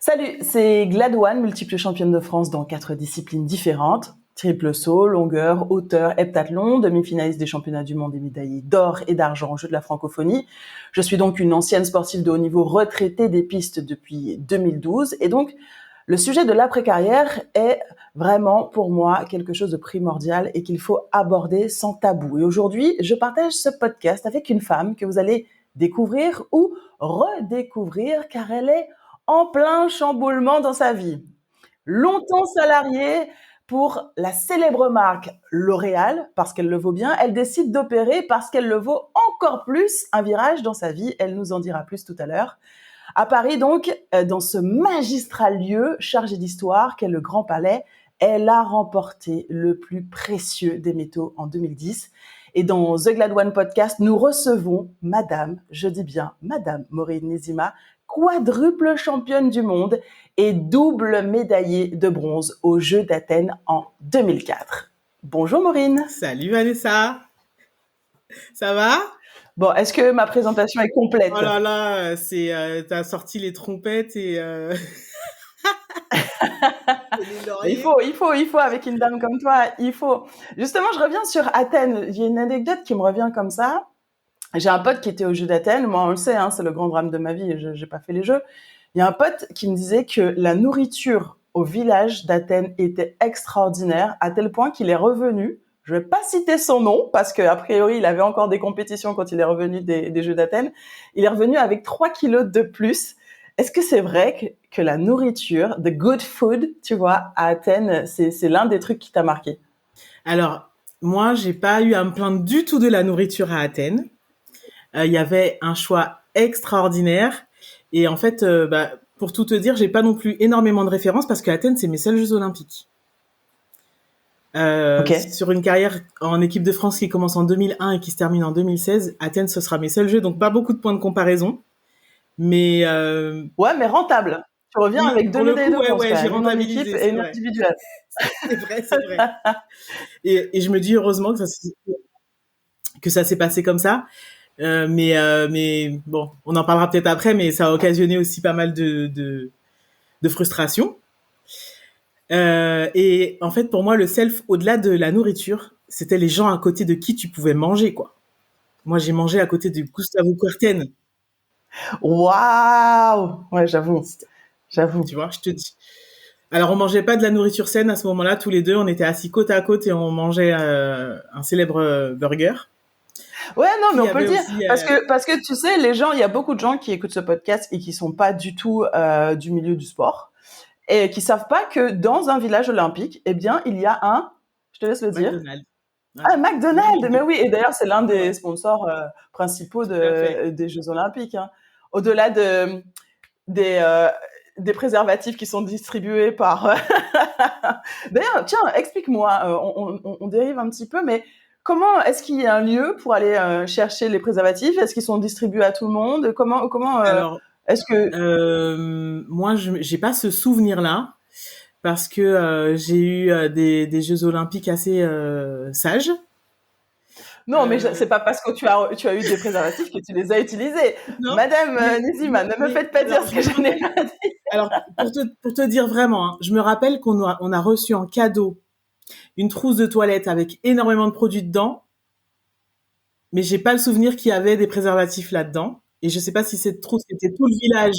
Salut, c'est Gladouane, multiple championne de France dans 4 disciplines différentes. Triple saut, longueur, hauteur, heptathlon, demi-finaliste des championnats du monde et médaillée d'or et d'argent aux Jeux de la francophonie. Je suis donc une ancienne sportive de haut niveau retraitée des pistes depuis 2012 et donc le sujet de l'après-carrière est vraiment pour moi quelque chose de primordial et qu'il faut aborder sans tabou. Et aujourd'hui, je partage ce podcast avec une femme que vous allez découvrir ou redécouvrir car elle est en plein chamboulement dans sa vie. Longtemps salariée pour la célèbre marque L'Oréal, parce qu'elle le vaut bien, elle décide d'opérer parce qu'elle le vaut encore plus un virage dans sa vie. Elle nous en dira plus tout à l'heure. À Paris donc, dans ce magistral lieu chargé d'histoire qu'est le Grand Palais, elle a remporté le plus précieux des métaux en 2010. Et dans The Gladouane Podcast, nous recevons Madame, je dis bien Madame Maureen Nezima, quadruple championne du monde et double médaillée de bronze aux Jeux d'Athènes en 2004. Bonjour Maureen. Salut Vanessa. Ça va? Bon, est-ce que ma présentation est complète? Oh là là, t'as sorti les trompettes et les lauriers. Il faut, avec une dame comme toi, il faut. Justement, je reviens sur Athènes. Il y a une anecdote qui me revient comme ça. J'ai un pote qui était aux Jeux d'Athènes. Moi, on le sait, c'est le grand drame de ma vie. J'ai pas fait les Jeux. Il y a un pote qui me disait que la nourriture au village d'Athènes était extraordinaire, à tel point qu'il est revenu. Je vais pas citer son nom, parce qu'a priori, il avait encore des compétitions quand il est revenu des Jeux d'Athènes. Il est revenu avec 3 kilos de plus. Est-ce que c'est vrai que la nourriture, the good food, tu vois, à Athènes, c'est l'un des trucs qui t'a marqué? Alors, moi, j'ai pas eu à me plaindre du tout de la nourriture à Athènes. Il y avait un choix extraordinaire. Et en fait, pour tout te dire, j'ai pas non plus énormément de références parce que Athènes, c'est mes seuls Jeux olympiques. Okay. Sur une carrière en équipe de France qui commence en 2001 et qui se termine en 2016, Athènes, ce sera mes seuls Jeux, donc pas beaucoup de points de comparaison. Mais ouais, mais rentable. Tu reviens avec 2 médailles de bronze, j'ai une en équipe et une individuelle. C'est vrai. Et je me dis heureusement que ça s'est passé comme ça. Mais bon, on en parlera peut-être après, mais ça a occasionné aussi pas mal de frustration. Et en fait, pour moi, le self, au-delà de la nourriture, c'était les gens à côté de qui tu pouvais manger, quoi. Moi, j'ai mangé à côté de Gustavo Kuerten. Waouh! Ouais, j'avoue. Tu vois, je te dis. Alors, on mangeait pas de la nourriture saine à ce moment-là, tous les deux. On était assis côte à côte et on mangeait un célèbre burger. Ouais, non, mais on peut le dire. Parce que tu sais, les gens, il y a beaucoup de gens qui écoutent ce podcast et qui sont pas du tout du milieu du sport et qui savent pas que dans un village olympique, eh bien, il y a je te laisse le dire. McDonald's. Ouais. Ah, McDonald's, mais oui. Et d'ailleurs, c'est l'un des sponsors principaux des Jeux Olympiques. Au-delà des préservatifs qui sont distribués par. D'ailleurs, tiens, explique-moi. On dérive un petit peu, mais comment est-ce qu'il y a un lieu pour aller chercher les préservatifs? Est-ce qu'ils sont distribués à tout le monde? Comment Alors, est-ce que moi, j'ai pas ce souvenir-là parce que j'ai eu des Jeux Olympiques assez sages. Non, mais c'est pas parce que tu as eu des préservatifs que tu les as utilisés. Non, Madame Nezima, ne me faites pas dire ce que je n'ai pas dit. Alors, pour te dire vraiment, hein, je me rappelle qu'on a reçu en cadeau une trousse de toilette avec énormément de produits dedans, mais j'ai pas le souvenir qu'il y avait des préservatifs là-dedans. Et je sais pas si cette trousse était tout le village.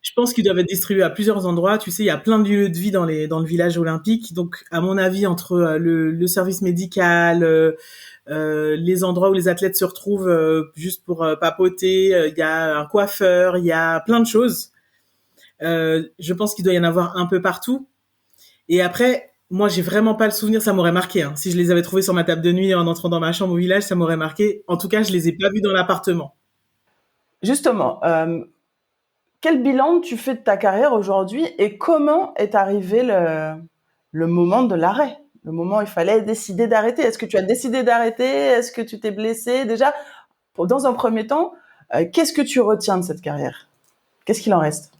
Je pense qu'ils doivent être distribués à plusieurs endroits. Tu sais, il y a plein de lieux de vie dans le village olympique. Donc, à mon avis, entre le service médical, les endroits où les athlètes se retrouvent juste pour papoter, il y a un coiffeur, il y a plein de choses. Je pense qu'il doit y en avoir un peu partout. Et après, moi, j'ai vraiment pas le souvenir. Ça m'aurait marqué. Hein. Si je les avais trouvés sur ma table de nuit en entrant dans ma chambre au village, ça m'aurait marqué. En tout cas, je les ai pas vus dans l'appartement. Justement, quel bilan tu fais de ta carrière aujourd'hui et comment est arrivé le moment de l'arrêt? Le moment où il fallait décider d'arrêter. Est-ce que tu as décidé d'arrêter? Est-ce que tu t'es blessé? Déjà, dans un premier temps, qu'est-ce que tu retiens de cette carrière? Qu'est-ce qu'il en reste?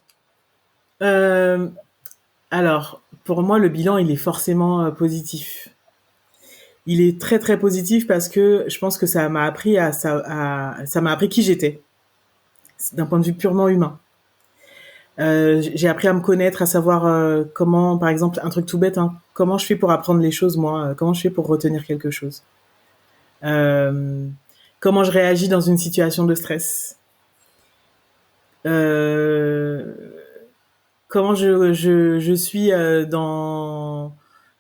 Alors, pour moi, le bilan, il est forcément positif. Il est très très positif parce que je pense que ça m'a appris ça m'a appris qui j'étais, d'un point de vue purement humain. J'ai appris à me connaître, à savoir comment, par exemple, un truc tout bête, hein, comment je fais pour apprendre les choses, moi, comment je fais pour retenir quelque chose, euh, comment je réagis dans une situation de stress, euh, comment je suis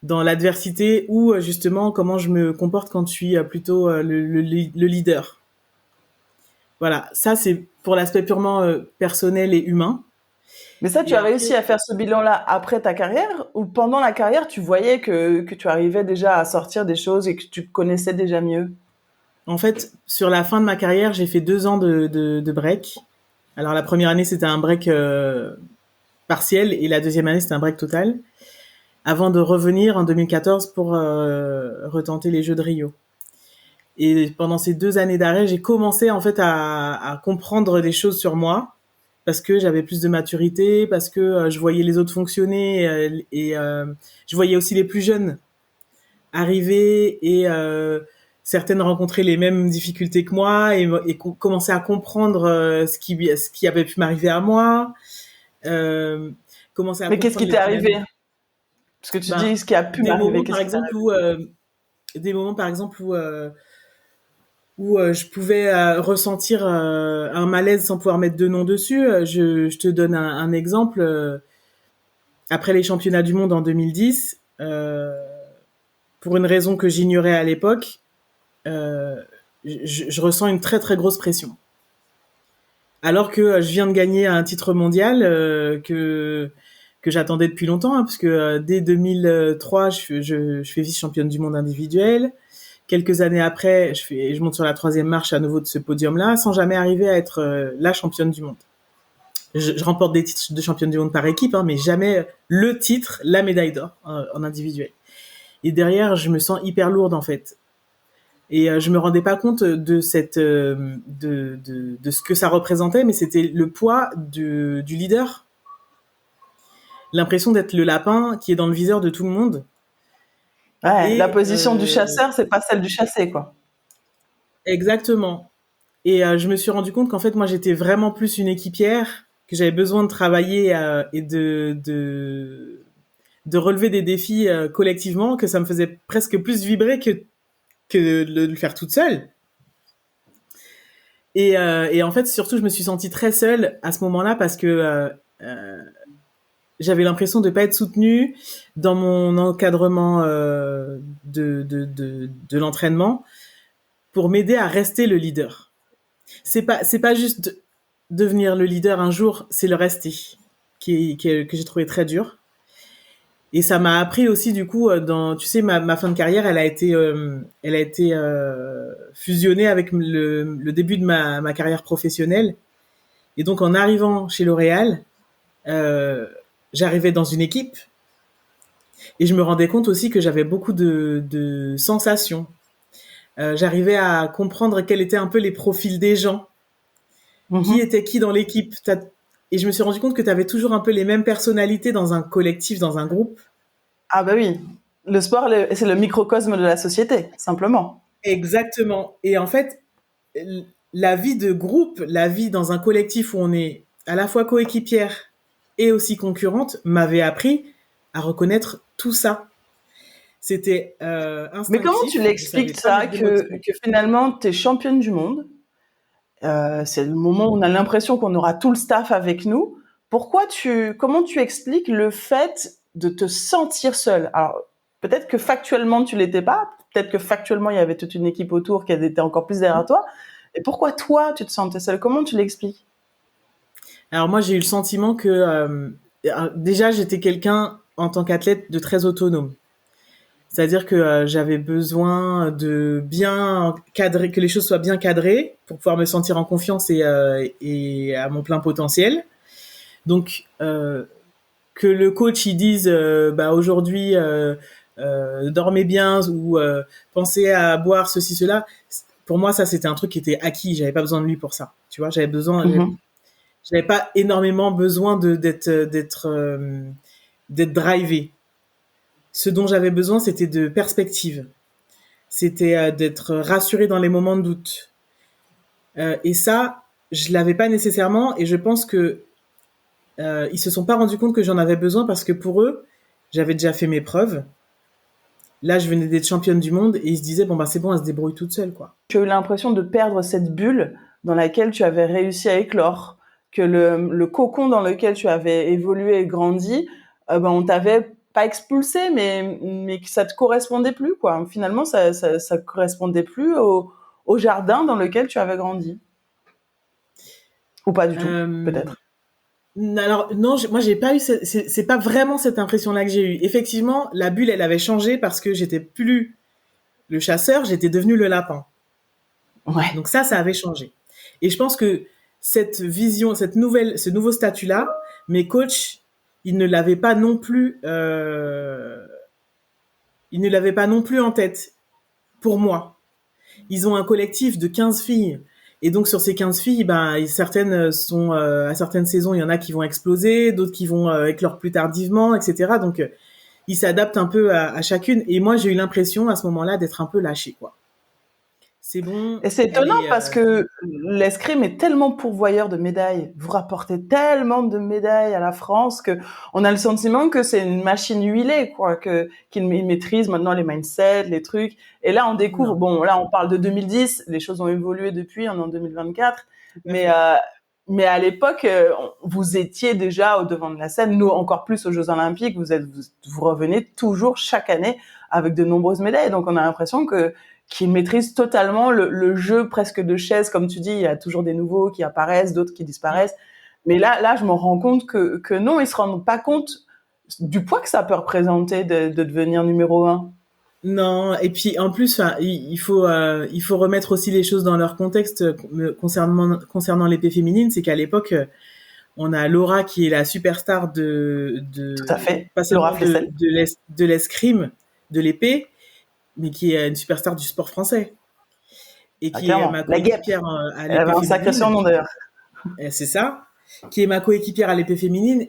dans l'adversité ou justement comment je me comporte quand je suis plutôt le leader. Voilà, ça c'est pour l'aspect purement personnel et humain. Mais ça, tu Et as réussi après, à faire ce bilan-là après ta carrière ou pendant la carrière, tu voyais que tu arrivais déjà à sortir des choses et que tu connaissais déjà mieux? en fait, sur la fin de ma carrière, j'ai fait 2 ans de break. Alors la première année, c'était un break partiel et la deuxième année, c'était un break total. Avant de revenir en 2014 pour retenter les Jeux de Rio. Et pendant ces 2 années d'arrêt, j'ai commencé en fait à comprendre des choses sur moi parce que j'avais plus de maturité, parce que je voyais les autres fonctionner et je voyais aussi les plus jeunes arriver et certaines rencontrer les mêmes difficultés que moi et commencer à comprendre ce qui avait pu m'arriver à moi, euh, commencer à Mais qu'est-ce comprendre qui les t'est arrivé? dynamiques. Parce que tu Ben, dis ce qui a pu des m'arriver, moments par qu'est-ce qui t'est exemple arrivé? des moments par exemple où je pouvais ressentir un malaise sans pouvoir mettre de nom dessus. Je te donne un exemple. Après les championnats du monde en 2010, pour une raison que j'ignorais à l'époque, euh, je ressens une très très grosse pression. Alors que je viens de gagner un titre mondial que j'attendais depuis longtemps, hein, parce que dès 2003, je fais vice-championne du monde individuel. Quelques années après, je monte sur la troisième marche à nouveau de ce podium-là, sans jamais arriver à être la championne du monde. Je remporte des titres de championne du monde par équipe, hein, mais jamais le titre, la médaille d'or en individuel. Et derrière, je me sens hyper lourde en fait. Et je me rendais pas compte de cette de ce que ça représentait, mais c'était le poids du leader, l'impression d'être le lapin qui est dans le viseur de tout le monde. Ouais, la Et position du chasseur, c'est pas celle du chassé, quoi. exactement. Et je me suis rendu compte qu'en fait, moi, j'étais vraiment plus une équipière, que j'avais besoin de travailler et de relever des défis collectivement, que ça me faisait presque plus vibrer que de le faire toute seule. Et en fait, surtout, je me suis sentie très seule à ce moment-là parce que euh, j'avais l'impression de pas être soutenue dans mon encadrement de l'entraînement pour m'aider à rester le leader. C'est pas juste devenir le leader un jour, c'est le rester que j'ai trouvé très dur. Et ça m'a appris aussi du coup dans tu sais ma fin de carrière elle a été fusionnée avec le début de ma carrière professionnelle. Et donc en arrivant chez L'Oréal, euh, j'arrivais dans une équipe et je me rendais compte aussi que j'avais beaucoup de sensations. J'arrivais à comprendre quels étaient un peu les profils des gens, qui Mhm. était qui dans l'équipe. Et je me suis rendu compte que tu avais toujours un peu les mêmes personnalités dans un collectif, dans un groupe. Ah bah oui, le sport, c'est le microcosme de la société, simplement. Exactement. Et en fait, la vie de groupe, la vie dans un collectif où on est à la fois coéquipière et aussi concurrente, m'avait appris à reconnaître tout ça. C'était Mais comment tu instinctif. Je savais l'expliques pas ça, mettre des mots dessus. que finalement, tu es championne du monde, c'est le moment où on a l'impression qu'on aura tout le staff avec nous. Comment tu expliques le fait de te sentir seule? Alors, peut-être que factuellement, tu l'étais pas. Peut-être que factuellement, il y avait toute une équipe autour qui était encore plus derrière toi. Et pourquoi toi, tu te sentais seule? Comment tu l'expliques? Alors moi, j'ai eu le sentiment que déjà, j'étais quelqu'un en tant qu'athlète de très autonome. C'est-à-dire que j'avais besoin de bien cadrer, que les choses soient bien cadrées pour pouvoir me sentir en confiance et à mon plein potentiel. Donc, que le coach il dise, bah aujourd'hui, dormez bien ou pensez à boire ceci, cela. Pour moi, ça c'était un truc qui était acquis. J'avais pas besoin de lui pour ça. Tu vois, Mhm. j'avais pas énormément besoin d'être drivé. Ce dont j'avais besoin, c'était de perspective. C'était d'être rassuré dans les moments de doute. Et ça, je l'avais pas nécessairement. Et je pense que ils se sont pas rendus compte que j'en avais besoin parce que pour eux, j'avais déjà fait mes preuves. Là, je venais d'être championne du monde et ils se disaient, bon, bah, c'est bon, elle se débrouille toute seule, quoi. Tu as eu l'impression de perdre cette bulle dans laquelle tu avais réussi à éclore, que le cocon dans lequel tu avais évolué et grandi, ben on t'avait pas expulsé, mais que ça te correspondait plus, quoi. Finalement, ça correspondait plus au jardin dans lequel tu avais grandi. Ou pas du tout, Euh, peut-être. alors non, moi j'ai pas eu, c'est pas vraiment cette impression-là que j'ai eue. Effectivement, la bulle, elle avait changé parce que j'étais plus le chasseur, j'étais devenu le lapin. Ouais. Donc ça avait changé. Et je pense que cette vision, ce nouveau statut-là, mes coachs, ils ne l'avaient pas non plus, ils ne l'avaient pas non plus en tête pour moi. Ils ont un collectif de 15 filles. Et donc sur ces 15 filles, ben certaines sont à certaines saisons, il y en a qui vont exploser, d'autres qui vont éclore plus tardivement, etc. Donc ils s'adaptent un peu à chacune. Et moi, j'ai eu l'impression à ce moment-là d'être un peu lâchée, quoi. C'est bon, Et c'est elle étonnant est. parce que l'escrime est tellement pourvoyeur de médailles. Vous rapportez tellement de médailles à la France que on a le sentiment que c'est une machine huilée, quoi, qu'ils maîtrisent maintenant les mindsets, les trucs. Et là, on découvre, Non, bon, là, on parle de 2010, les choses ont évolué depuis, on est en 2024. tout à Mais, fait. mais à l'époque, vous étiez déjà au devant de la scène. Nous, encore plus aux Jeux Olympiques, vous revenez toujours chaque année avec de nombreuses médailles. Donc, on a l'impression qui maîtrisent totalement le jeu presque de chaises, comme tu dis, il y a toujours des nouveaux qui apparaissent, d'autres qui disparaissent. Mais là, je me rends compte que non, ils se rendent pas compte du poids que ça peut représenter de devenir numéro un. Non, et puis en plus, enfin, il faut remettre aussi les choses dans leur contexte concernant l'épée féminine. C'est qu'à l'époque, on a Laura qui est la superstar Tout à fait. pas Laura seulement Flessel. de l'escrime, de l'épée, mais qui est une superstar du sport français et Ah, qui est clairement. ma La guêpe. coéquipière à Elle avait l'épée un sacré féminine. surnom d'ailleurs. C'est ça, qui est ma coéquipière à l'épée féminine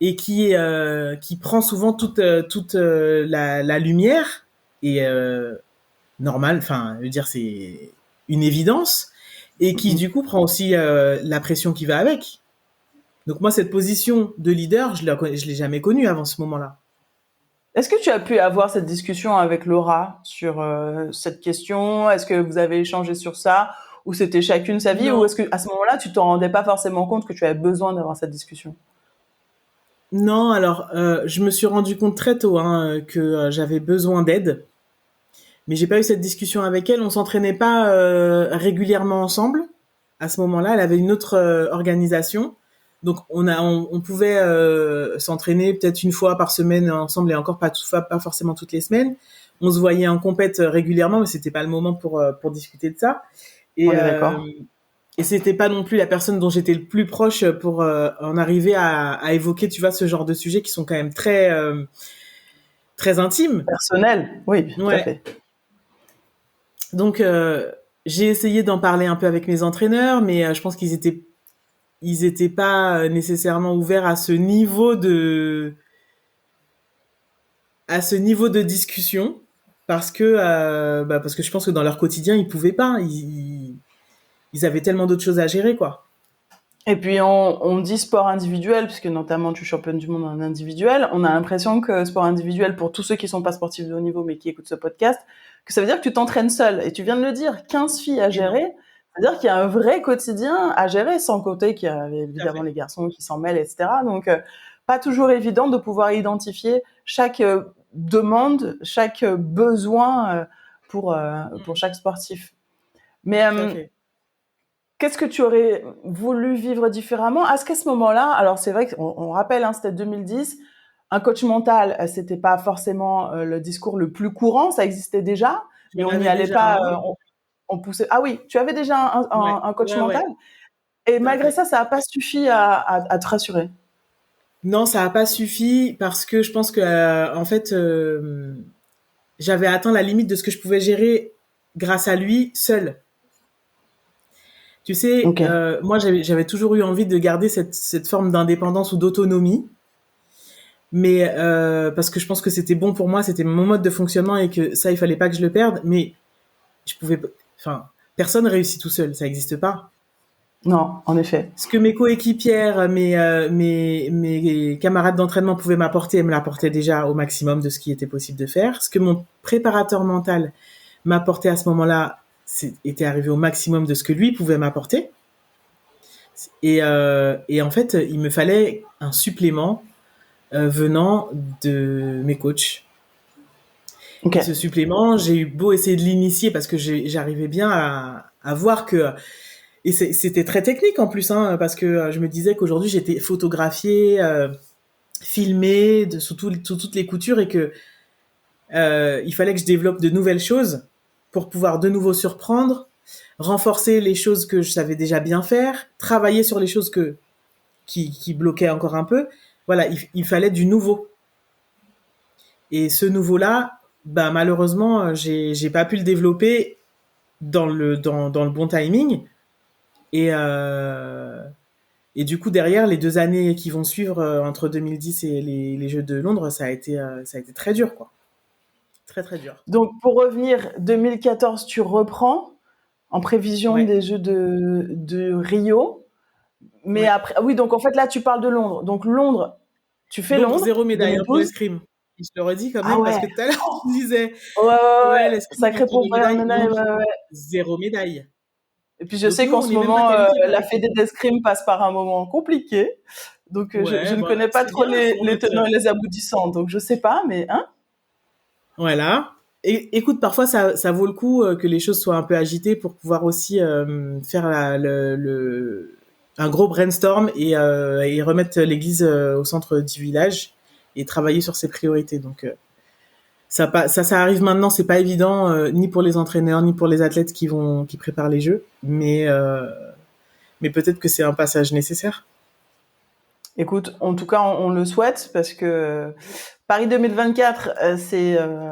et qui prend souvent toute la lumière et normal, enfin, je veux dire, c'est une évidence, et qui du coup prend aussi la pression qui va avec. Donc moi, cette position de leader, je l'ai jamais connue avant ce moment-là. Est-ce que tu as pu avoir cette discussion avec Laura sur cette question? Est-ce que vous avez échangé sur ça? Ou c'était chacune sa vie? Ou Non, est-ce que à ce moment-là, tu t'en rendais pas forcément compte que tu avais besoin d'avoir cette discussion? non. Alors, je me suis rendu compte très tôt que j'avais besoin d'aide, mais j'ai pas eu cette discussion avec elle. On s'entraînait pas régulièrement ensemble. À ce moment-là, elle avait une autre organisation. Donc on pouvait s'entraîner peut-être une fois par semaine ensemble et encore pas forcément toutes les semaines. On se voyait en compète régulièrement, mais c'était pas le moment pour discuter de ça. On Et est euh, d'accord. et c'était pas non plus la personne dont j'étais le plus proche pour en arriver à évoquer, tu vois, ce genre de sujets qui sont quand même très intimes. Personnel, oui, tout à Ouais. fait. Donc j'ai essayé d'en parler un peu avec mes entraîneurs, mais je pense ils étaient pas nécessairement ouverts à ce niveau de discussion parce que je pense que dans leur quotidien ils pouvaient pas, ils avaient tellement d'autres choses à gérer, quoi. Et puis on dit sport individuel, puisque notamment tu es championne du monde en individuel. On a l'impression que sport individuel, pour tous ceux qui sont pas sportifs de haut niveau mais qui écoutent ce podcast, que ça veut dire que tu t'entraînes seule. Et tu viens de le dire, 15 filles à Et non, gérer. C'est-à-dire qu'il y a un vrai quotidien à gérer, sans côté qu'il y a tout à évidemment fait. les garçons qui s'en mêlent, etc. Donc, pas toujours évident de pouvoir identifier chaque demande, chaque besoin pour chaque sportif. Mais Tout à fait. qu'est-ce que tu aurais voulu vivre différemment? Est-ce qu'à ce moment-là, alors c'est vrai qu'on rappelle, hein, c'était 2010, un coach mental, c'était pas forcément le discours le plus courant, ça existait déjà, mais J'en on n'y avais allait déjà pas, un. on poussait. Ah oui, tu avais déjà Ouais, un coach ouais, mental, ouais, et tout à malgré fait. ça, ça n'a pas suffi à te rassurer. Non, ça a pas suffi parce que je pense que en fait j'avais atteint la limite de ce que je pouvais gérer grâce à lui seul. Tu sais, Ok. moi j'avais toujours eu envie de garder cette forme d'indépendance ou d'autonomie, mais parce que je pense que c'était bon pour moi, c'était mon mode de fonctionnement et que ça, il fallait pas que je le perde. Mais je pouvais, enfin, personne réussit tout seul, ça n'existe pas. Non, en effet. Ce que mes coéquipières, mes camarades d'entraînement pouvaient m'apporter, elles me l'apportaient déjà au maximum de ce qui était possible de faire. Ce que mon préparateur mental m'apportait à ce moment-là, était arrivé au maximum de ce que lui pouvait m'apporter. Et en fait, il me fallait un supplément venant de mes coachs. Ok. Et ce supplément, j'ai eu beau essayer de l'initier parce que j'arrivais bien à voir que... Et c'était très technique en plus, hein, parce que je me disais qu'aujourd'hui, j'étais photographiée, filmée sous toutes les coutures et que il fallait que je développe de nouvelles choses pour pouvoir de nouveau surprendre, renforcer les choses que je savais déjà bien faire, travailler sur les choses qui bloquaient encore un peu. Voilà, il fallait du nouveau. Et ce nouveau-là, bah, malheureusement, j'ai pas pu le développer dans le bon timing. Et, euh, et du coup, derrière, les 2 années qui vont suivre entre 2010 et les Jeux de Londres, ça a été très dur, quoi. Très, très dur. Donc, pour revenir, 2014, tu reprends en prévision Ouais, des Jeux de Rio. Mais ouais. après, ah oui, donc en fait, là, tu parles de Londres. Donc, Londres, tu fais Londres, Londres, 0 médaille hein, pour 2012. l'escrime. Et je le redis quand Ah même parce ouais, que tout à l'heure, tu disais, ouais, ouais, ouais, ouais, ouais. l'escrime, Sacré retour de pourvoyeur de médaille. médailles, Londres, ouais, ouais. 0 médaille. Et puis, je Donc sais nous, qu'en on ce n'est même pas moment, qualifié pour la les Jeux. Fédé d'escrime passe par un moment compliqué. Donc, je Ouais, ne bah, connais pas c'est trop bien, les, faut les tenants remettre. et les aboutissants. Donc, je sais pas, mais, hein? Voilà. Et écoute, parfois, ça vaut le coup que les choses soient un peu agitées pour pouvoir aussi faire un gros brainstorm et remettre l'église au centre du village et travailler sur ses priorités. Donc, ça arrive maintenant, c'est pas évident, ni pour les entraîneurs, ni pour les athlètes qui préparent les jeux, mais peut-être que c'est un passage nécessaire. Écoute, en tout cas, on le souhaite parce que Paris 2024,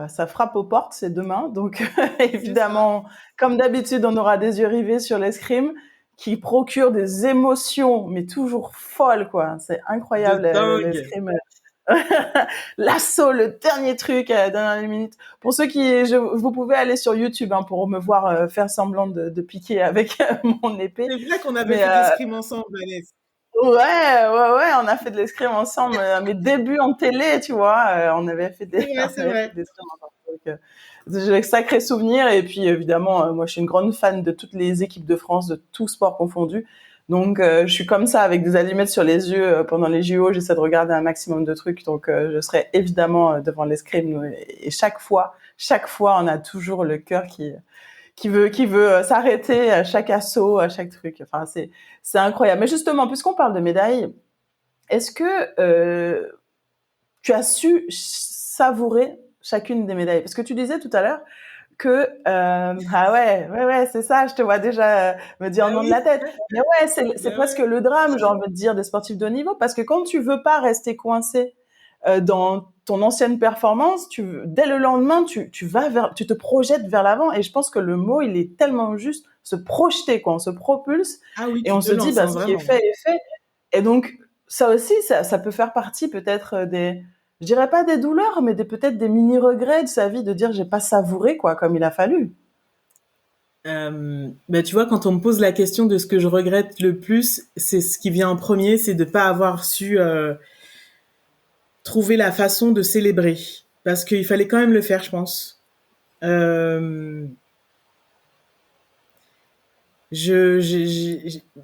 ça frappe aux portes, c'est demain. Donc, C'est ça. évidemment, comme d'habitude, on aura des yeux rivés sur l'escrime qui procure des émotions, mais toujours folles, quoi. C'est De incroyable, dingue. l'escrime. L'assaut, le dernier truc à la dernière minute. Pour ceux vous pouvez aller sur YouTube hein, pour me voir faire semblant de piquer avec mon épée. C'est vrai qu'on avait Mais fait de l'escrime ensemble, Vanessa. ouais, ouais, ouais, on a fait de l'escrime ensemble. Mes débuts en télé, tu vois, on avait fait des, C'est on vrai, c'est avait fait vrai. de l'escrime ensemble. Donc, j'ai un sacré souvenir. Et puis, évidemment, moi, je suis une grande fan de toutes les équipes de France, de tout sport confondu. Donc, je suis comme ça, avec des allumettes sur les yeux pendant les JO. J'essaie de regarder un maximum de trucs. Donc, je serai évidemment devant l'escrime. Et chaque fois, on a toujours le cœur qui veut s'arrêter à chaque assaut, à chaque truc. Enfin, c'est incroyable. Mais justement, puisqu'on parle de médailles, est-ce que tu as su savourer chacune des médailles? Parce que tu disais tout à l'heure que ah ouais, ouais, ouais, c'est ça. Je te vois déjà me dire Bah non de oui, la tête. Mais ouais, c'est bah presque ouais. le drame, j'ai envie de dire, des sportifs de haut niveau, parce que quand tu veux pas rester coincé dans ton ancienne performance, dès le lendemain, tu te projettes vers l'avant. Et je pense que le mot, il est tellement juste, se projeter, quoi. On se propulse Ah oui, et tu on te se dit, lances, bah, hein, ce qui est vraiment. fait est fait. Et donc, ça aussi, ça peut faire partie peut-être je dirais pas des douleurs, mais peut-être des mini regrets de sa vie, de dire, j'ai pas savouré, quoi, comme il a fallu. Bah, tu vois, quand on me pose la question de ce que je regrette le plus, c'est ce qui vient en premier, c'est de pas avoir su trouver la façon de célébrer. Parce qu'il fallait quand même le faire, je pense. Euh,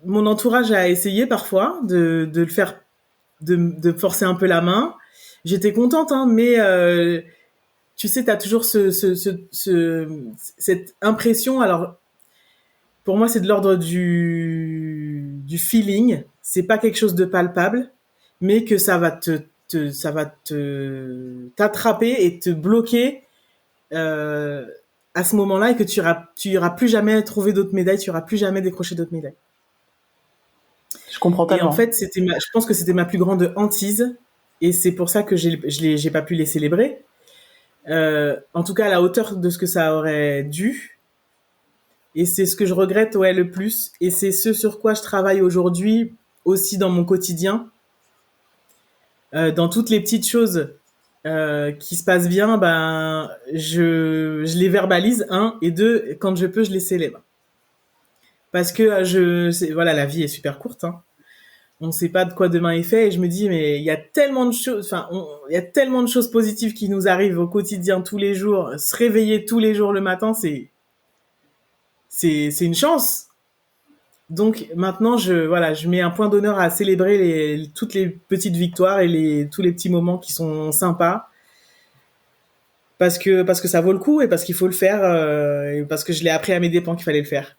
mon entourage a essayé parfois de le faire, de forcer un peu la main. J'étais contente, hein, mais tu sais, t'as toujours cette impression. Alors, pour moi, c'est de l'ordre du feeling. C'est pas quelque chose de palpable, mais que ça va t'attraper et te bloquer euh, à ce moment-là et que tu iras plus jamais trouver d'autres médailles, tu iras plus jamais décrocher d'autres médailles. Je comprends Et en tellement. fait, je pense que c'était ma plus grande hantise et c'est pour ça que j'ai pas pu les célébrer. En tout cas, à la hauteur de ce que ça aurait dû. Et c'est ce que je regrette, ouais, le plus. Et c'est ce sur quoi je travaille aujourd'hui aussi dans mon quotidien. Dans toutes les petites choses qui se passent bien, je les verbalise, un, et deux, quand je peux, je les célèbre. parce que voilà, la vie est super courte, hein. On ne sait pas de quoi demain est fait, et je me dis, mais il y a tellement de choses, il y a tellement de choses positives qui nous arrivent au quotidien tous les jours. Se réveiller tous les jours le matin, c'est une chance. Donc maintenant, je mets un point d'honneur à célébrer toutes les petites victoires et tous les petits moments qui sont sympas, parce que ça vaut le coup et parce qu'il faut le faire, et parce que je l'ai appris à mes dépens qu'il fallait le faire.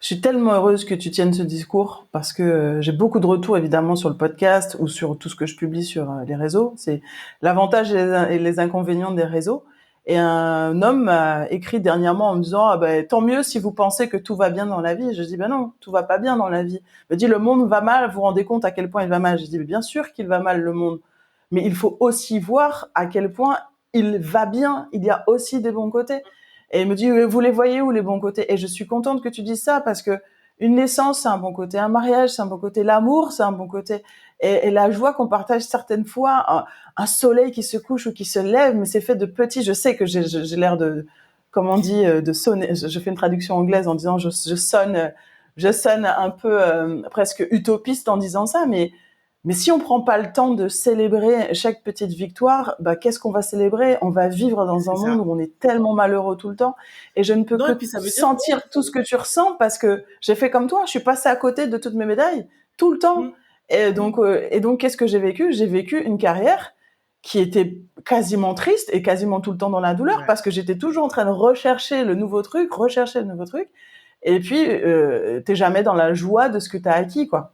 Je suis tellement heureuse que tu tiennes ce discours parce que j'ai beaucoup de retours évidemment sur le podcast ou sur tout ce que je publie sur les réseaux. C'est l'avantage et les inconvénients des réseaux. Et un homme m'a écrit dernièrement en me disant tant mieux si vous pensez que tout va bien dans la vie. Je dis non, tout va pas bien dans la vie. Il me dit le monde va mal, vous vous rendez compte à quel point il va mal. Je dis bien sûr qu'il va mal le monde, mais il faut aussi voir à quel point il va bien. Il y a aussi des bons côtés. Et il me dit, vous les voyez où les bons côtés? Et je suis contente que tu dises ça parce que une naissance, c'est un bon côté, un mariage, c'est un bon côté, l'amour, c'est un bon côté. Et la joie qu'on partage certaines fois, un soleil qui se couche ou qui se lève, mais c'est fait de petits. Je sais que j'ai l'air de, comme on dit, de sonner. Je fais une traduction anglaise en disant je sonne un peu presque utopiste en disant ça, mais si on prend pas le temps de célébrer chaque petite victoire, qu'est-ce qu'on va célébrer? On va vivre dans un monde où on est tellement malheureux tout le temps. Et je ne peux que sentir tout ce que tu ressens parce que j'ai fait comme toi. Je suis passée à côté de toutes mes médailles tout le temps. Et donc, qu'est-ce que j'ai vécu? J'ai vécu une carrière qui était quasiment triste et quasiment tout le temps dans la douleur parce que j'étais toujours en train de rechercher le nouveau truc. Et puis, t'es jamais dans la joie de ce que t'as acquis, quoi.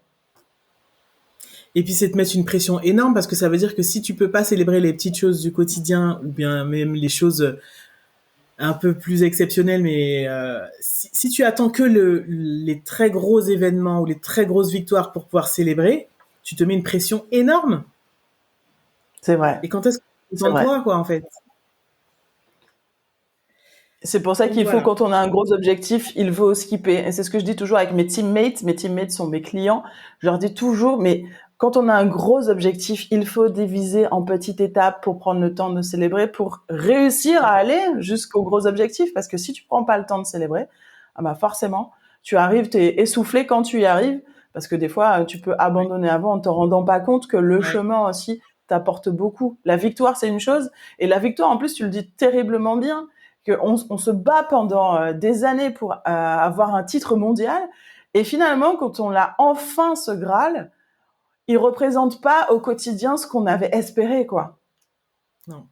Et puis c'est te mettre une pression énorme parce que ça veut dire que si tu peux pas célébrer les petites choses du quotidien ou bien même les choses un peu plus exceptionnelles, mais si tu attends que les très gros événements ou les très grosses victoires pour pouvoir célébrer, tu te mets une pression énorme. C'est vrai. Et quand est-ce que tu sens toi, quoi, en fait? C'est pour ça qu'il faut, quand on a un gros objectif, il faut skipper. Et c'est ce que je dis toujours avec mes teammates. Mes teammates sont mes clients. Je leur dis toujours, mais quand on a un gros objectif, il faut diviser en petites étapes pour prendre le temps de célébrer, pour réussir à aller jusqu'au gros objectif. Parce que si tu prends pas le temps de célébrer, forcément, tu arrives, t'es essoufflé quand tu y arrives. Parce que des fois, tu peux abandonner avant en te rendant pas compte que le chemin aussi t'apporte beaucoup. La victoire, c'est une chose. Et la victoire, en plus, tu le dis terriblement bien, qu'on se bat pendant des années pour avoir un titre mondial. Et finalement, quand on l'a enfin, ce Graal, il représente pas au quotidien ce qu'on avait espéré, quoi. Non.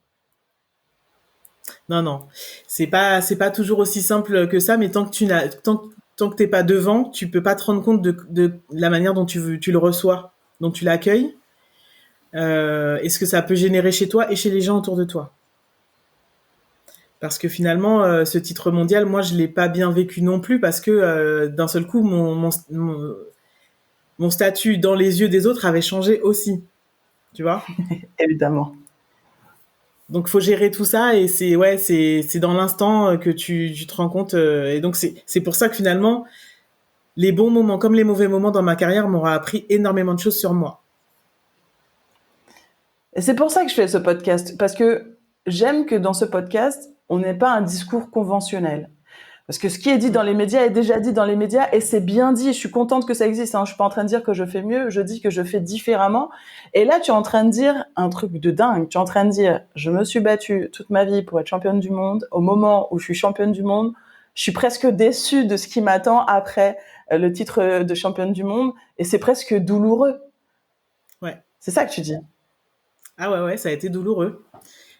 Non. C'est pas toujours aussi simple que ça, mais tant que t'es pas devant, tu peux pas te rendre compte de la manière dont tu le reçois, dont tu l'accueilles, et ce que ça peut générer chez toi et chez les gens autour de toi. Parce que finalement, ce titre mondial, moi, je l'ai pas bien vécu non plus parce que d'un seul coup, mon statut dans les yeux des autres avait changé aussi. Tu vois? Évidemment. Donc, faut gérer tout ça et c'est dans l'instant que tu te rends compte. Et donc, c'est pour ça que finalement, les bons moments comme les mauvais moments dans ma carrière m'auront appris énormément de choses sur moi. Et c'est pour ça que je fais ce podcast. Parce que j'aime que dans ce podcast, on n'ait pas un discours conventionnel. Parce que ce qui est dit dans les médias est déjà dit dans les médias et c'est bien dit. Je suis contente que ça existe. Je suis pas en train de dire que je fais mieux. Je dis que je fais différemment. Et là, tu es en train de dire un truc de dingue. Tu es en train de dire, je me suis battue toute ma vie pour être championne du monde. Au moment où je suis championne du monde, je suis presque déçue de ce qui m'attend après le titre de championne du monde. Et c'est presque douloureux. Ouais. C'est ça que tu dis. Ah ouais, ça a été douloureux.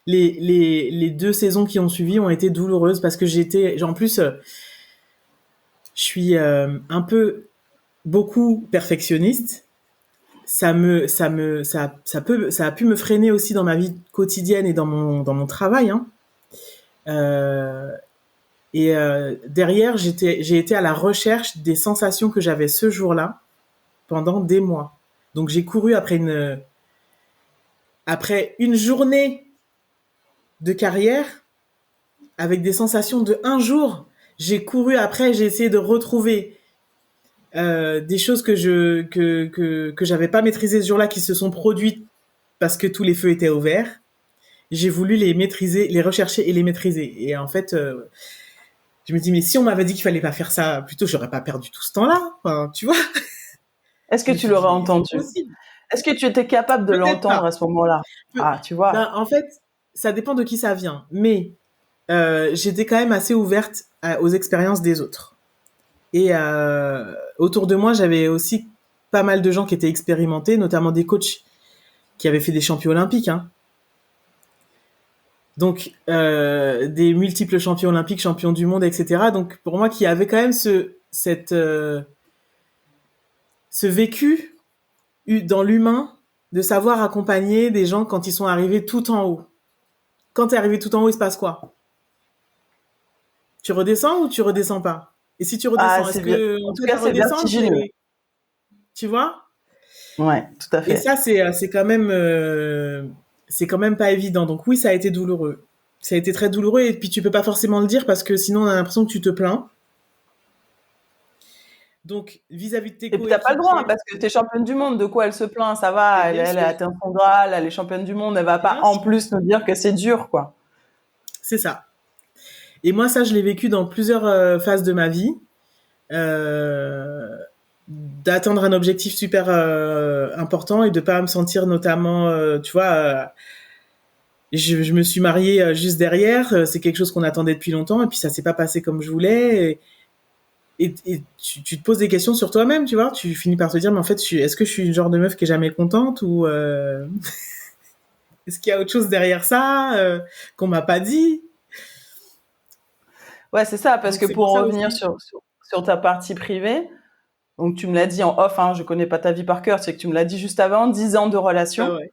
Les 2 saisons qui ont suivi ont été douloureuses parce que en plus, je suis un peu beaucoup perfectionniste. Ça a pu me freiner aussi dans ma vie quotidienne et dans mon travail, hein. Derrière, j'ai été à la recherche des sensations que j'avais ce jour-là pendant des mois. Donc j'ai couru après une journée de carrière avec des sensations de un jour. J'ai couru après, j'ai essayé de retrouver des choses que j'avais pas maîtrisées ce jour-là qui se sont produites parce que tous les feux étaient ouverts. J'ai voulu les maîtriser, les rechercher et les maîtriser. Et en fait, Je me dis, mais si on m'avait dit qu'il fallait pas faire ça, plutôt, j'aurais pas perdu tout ce temps-là. Enfin, tu vois. Est-ce que Je me tu suis dit, l'aurais mais c'est entendu? possible. Est-ce que tu étais capable de Peut-être l'entendre pas. à ce moment-là? Ah, tu vois. Ben, en fait, ça dépend de qui ça vient. Mais j'étais quand même assez ouverte aux expériences des autres. Et autour de moi, j'avais aussi pas mal de gens qui étaient expérimentés, notamment des coachs qui avaient fait des champions olympiques. Hein. Donc, des multiples champions olympiques, champions du monde, etc. Donc, pour moi, qui avait quand même ce vécu dans l'humain de savoir accompagner des gens quand ils sont arrivés tout en haut. Quand tu es arrivé tout en haut, il se passe quoi? Tu redescends ou tu redescends pas? Et si tu Ah, redescends, est-ce que en on tout peut cas, la c'est redescendre? vertigineux. Tu vois? Ouais, tout à Et fait. ça, c'est quand même pas évident. Donc oui, ça a été douloureux. Ça a été très douloureux et puis tu peux pas forcément le dire parce que sinon on a l'impression que tu te plains. Donc vis-à-vis de tes Et puis t'as pas le droit, hein, coéquipiers, parce que t'es championne du monde. De quoi elle se plaint? Ça va, mais elle a atteint son Graal, elle est championne du monde. Elle va pas bien en sûr, plus nous dire que c'est dur, quoi. c'est ça. Et moi, ça, je l'ai vécu dans plusieurs phases de ma vie. Euh, D'atteindre un objectif super important et de pas me sentir notamment, tu vois, je me suis mariée juste derrière. C'est quelque chose qu'on attendait depuis longtemps et puis ça s'est pas passé comme je voulais. Et tu te poses des questions sur toi-même, tu vois. Tu finis par te dire, mais en fait, est-ce que je suis le genre de meuf qui est jamais contente ou est-ce qu'il y a autre chose derrière ça qu'on m'a pas dit? Ouais, c'est ça, parce Donc que c'est pour pour en ça revenir aussi. sur ta partie privée, donc tu me l'as dit en off, hein, je connais pas ta vie par cœur, c'est que tu me l'as dit juste avant, 10 ans de Ouais, relation. ouais.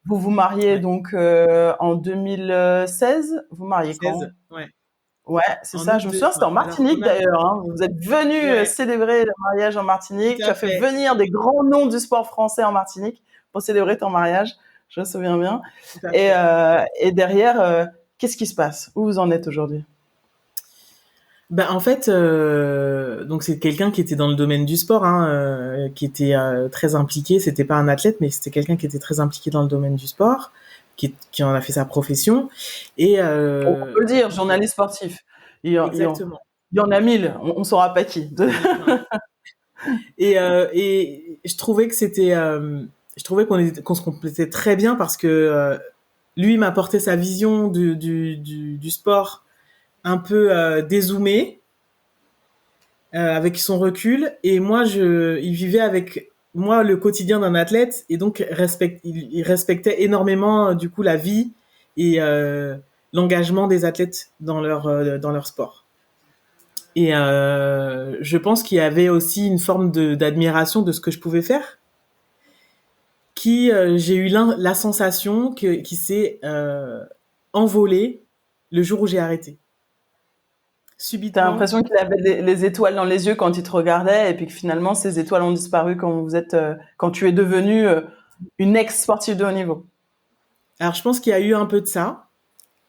Vous vous mariez Ouais. donc en 2016. Vous mariez 16, quand? ouais. Ouais, c'est En ça. août Je me de, souviens, c'était ouais. en Alors, Martinique d'ailleurs, hein. Vous êtes venu ouais, célébrer le mariage en tout Martinique. Tu à as fait fait, venir des grands noms du sport français en Martinique pour célébrer ton mariage. Je me souviens bien. tout à fait. Et derrière, qu'est-ce qui se passe? Où vous en êtes aujourd'hui? Ben, en fait, donc c'est quelqu'un qui était dans le domaine du sport, hein, qui était très impliqué. C'était pas un athlète, mais c'était quelqu'un qui était très impliqué dans le domaine du sport, qui en a fait sa profession. Et On peut le dire, journaliste sportif. Il y en, il y en- exactement, il y en a 1000. On saura pas qui. il y en a plein. Et je trouvais que je trouvais qu'on se complétait très bien parce que lui m'apportait sa vision du sport un peu dézoomé, avec son recul, et moi il vivait avec moi le quotidien d'un athlète, et donc il respectait énormément du coup la vie et l'engagement des athlètes dans leur sport. Et je pense qu'il y avait aussi une forme d'admiration de ce que je pouvais faire, qui j'ai eu la sensation qui s'est envolée le jour où j'ai arrêté. T'as Subitement. l'impression qu'il avait les étoiles dans les yeux quand il te regardait, et puis que finalement ces étoiles ont disparu quand tu es devenue une ex-sportive de haut niveau. Alors je pense qu'il y a eu un peu de ça.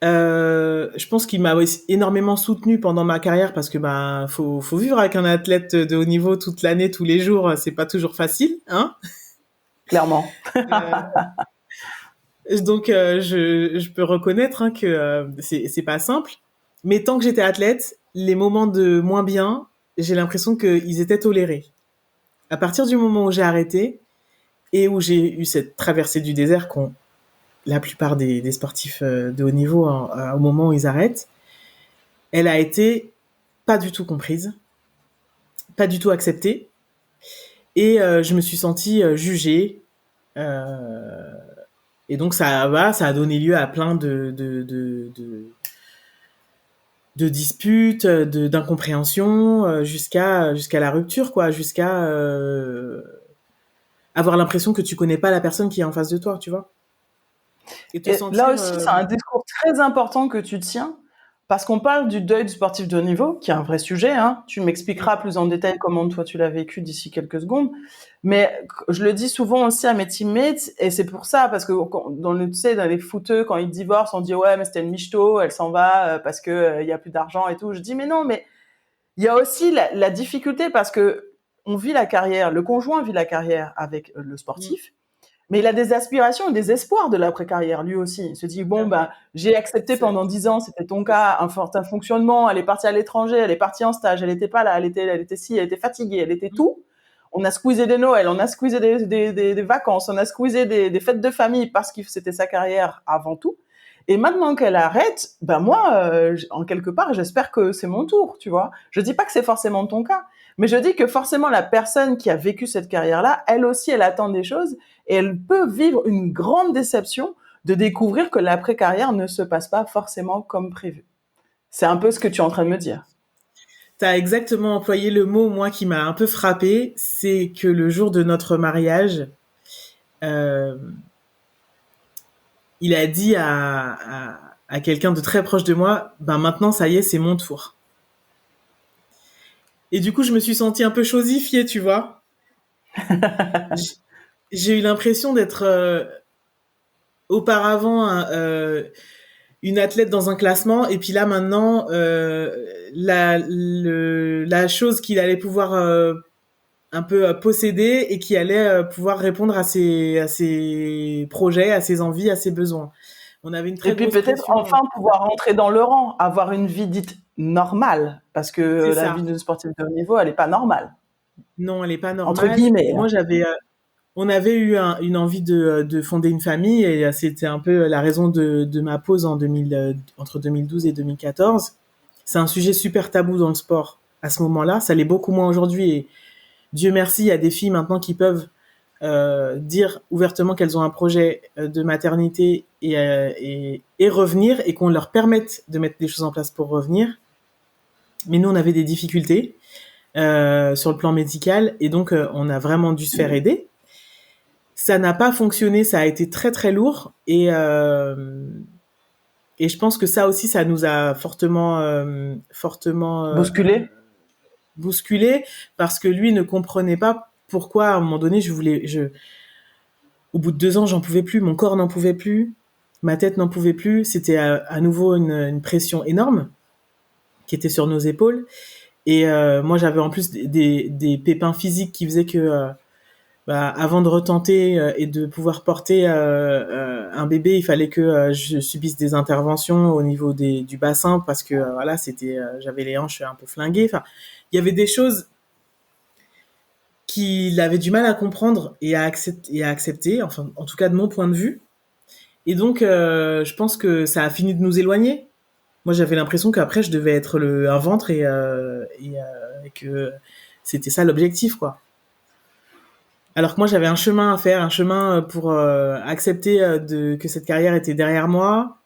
Je pense qu'il m'a aussi énormément soutenu pendant ma carrière parce que ben faut vivre avec un athlète de haut niveau toute l'année, tous les jours, c'est pas toujours facile, hein. Clairement. Euh, donc je peux reconnaître hein, que c'est pas simple, mais tant que j'étais athlète, les moments de moins bien, j'ai l'impression qu'ils étaient tolérés. À partir du moment où j'ai arrêté et où j'ai eu cette traversée du désert qu'ont la plupart des sportifs de haut niveau au moment où ils arrêtent, elle a été pas du tout comprise, pas du tout acceptée, et je me suis sentie jugée. Euh, et donc ça a donné lieu à plein de disputes, d'incompréhensions, jusqu'à la rupture, quoi, jusqu'à avoir l'impression que tu connais pas la personne qui est en face de toi, tu vois, et te Et là sentir aussi, c'est un discours très important que tu tiens, parce qu'on parle du deuil du sportif de haut niveau, qui est un vrai sujet, hein. Tu m'expliqueras plus en détail comment toi tu l'as vécu d'ici quelques secondes. Mais je le dis souvent aussi à mes teammates, et c'est pour ça, parce que tu sais, dans les footeux, quand ils divorcent, on dit ouais, mais c'était une michto, elle s'en va parce que il y a plus d'argent et tout. Je dis mais non, mais il y a aussi la difficulté parce que on vit la carrière, le conjoint vit la carrière avec le mm, sportif. Mais il a des aspirations et des espoirs de l'après-carrière, lui aussi. Il se dit, Tout bon, à fait. bah, j'ai accepté C'est- pendant 10 ans, c'était ton cas, un certain fonctionnement, elle est partie à l'étranger, elle est partie en stage, elle était pas là, elle était ci, elle était fatiguée, elle était tout. On a squeezé des Noëls, on a squeezé des vacances, on a squeezé des fêtes de famille parce que c'était sa carrière avant tout. Et maintenant qu'elle arrête, ben moi, en quelque part, j'espère que c'est mon tour, tu vois. Je dis pas que c'est forcément ton cas, mais je dis que forcément la personne qui a vécu cette carrière-là, elle aussi, elle attend des choses et elle peut vivre une grande déception de découvrir que l'après-carrière ne se passe pas forcément comme prévu. C'est un peu ce que tu es en train de me dire. T'as exactement employé le mot, moi, qui m'a un peu frappé. C'est que le jour de notre mariage, euh, il a dit à quelqu'un de très proche de moi, ben maintenant, ça y est, c'est mon tour. Et du coup, je me suis sentie un peu chosifiée, tu vois. J- J'ai eu l'impression d'être auparavant une athlète dans un classement, et puis là maintenant, la chose qu'il allait pouvoir un peu posséder et qui allait pouvoir répondre à ses projets, à ses envies, à ses besoins. On avait une Et très puis grosse peut-être pression. enfin pouvoir rentrer dans le rang, avoir une vie dite normale, parce que C'est la vie ça. d'une sportive de haut niveau, elle n'est pas normale, Non, elle est pas entre normale. Et guillemets. moi, Hein. on avait eu une envie de fonder une famille et c'était un peu la raison de ma pause en 2000, entre 2012 et 2014. C'est un sujet super tabou dans le sport à ce moment-là. Ça l'est beaucoup moins aujourd'hui et Dieu merci, il y a des filles maintenant qui peuvent dire ouvertement qu'elles ont un projet de maternité et revenir et qu'on leur permette de mettre des choses en place pour revenir. Mais nous, on avait des difficultés sur le plan médical et donc on a vraiment dû se faire aider. Ça n'a pas fonctionné, ça a été très très lourd et je pense que ça aussi, ça nous a fortement Bousculé. bousculé parce que lui ne comprenait pas pourquoi à un moment donné au bout de 2 ans, j'en pouvais plus, mon corps n'en pouvait plus, ma tête n'en pouvait plus. C'était à nouveau une pression énorme qui était sur nos épaules. Et moi, j'avais en plus des pépins physiques qui faisaient que, bah, avant de retenter et de pouvoir porter un bébé, il fallait que je subisse des interventions au niveau du bassin parce que voilà, j'avais les hanches un peu flinguées. Enfin, il y avait des choses qu'il avait du mal à comprendre et à accepter, enfin, en tout cas de mon point de vue. Et donc, je pense que ça a fini de nous éloigner. Moi, j'avais l'impression qu'après, je devais être un ventre et que c'était ça l'objectif, quoi. Alors que moi, j'avais un chemin à faire, un chemin pour accepter que cette carrière était derrière moi,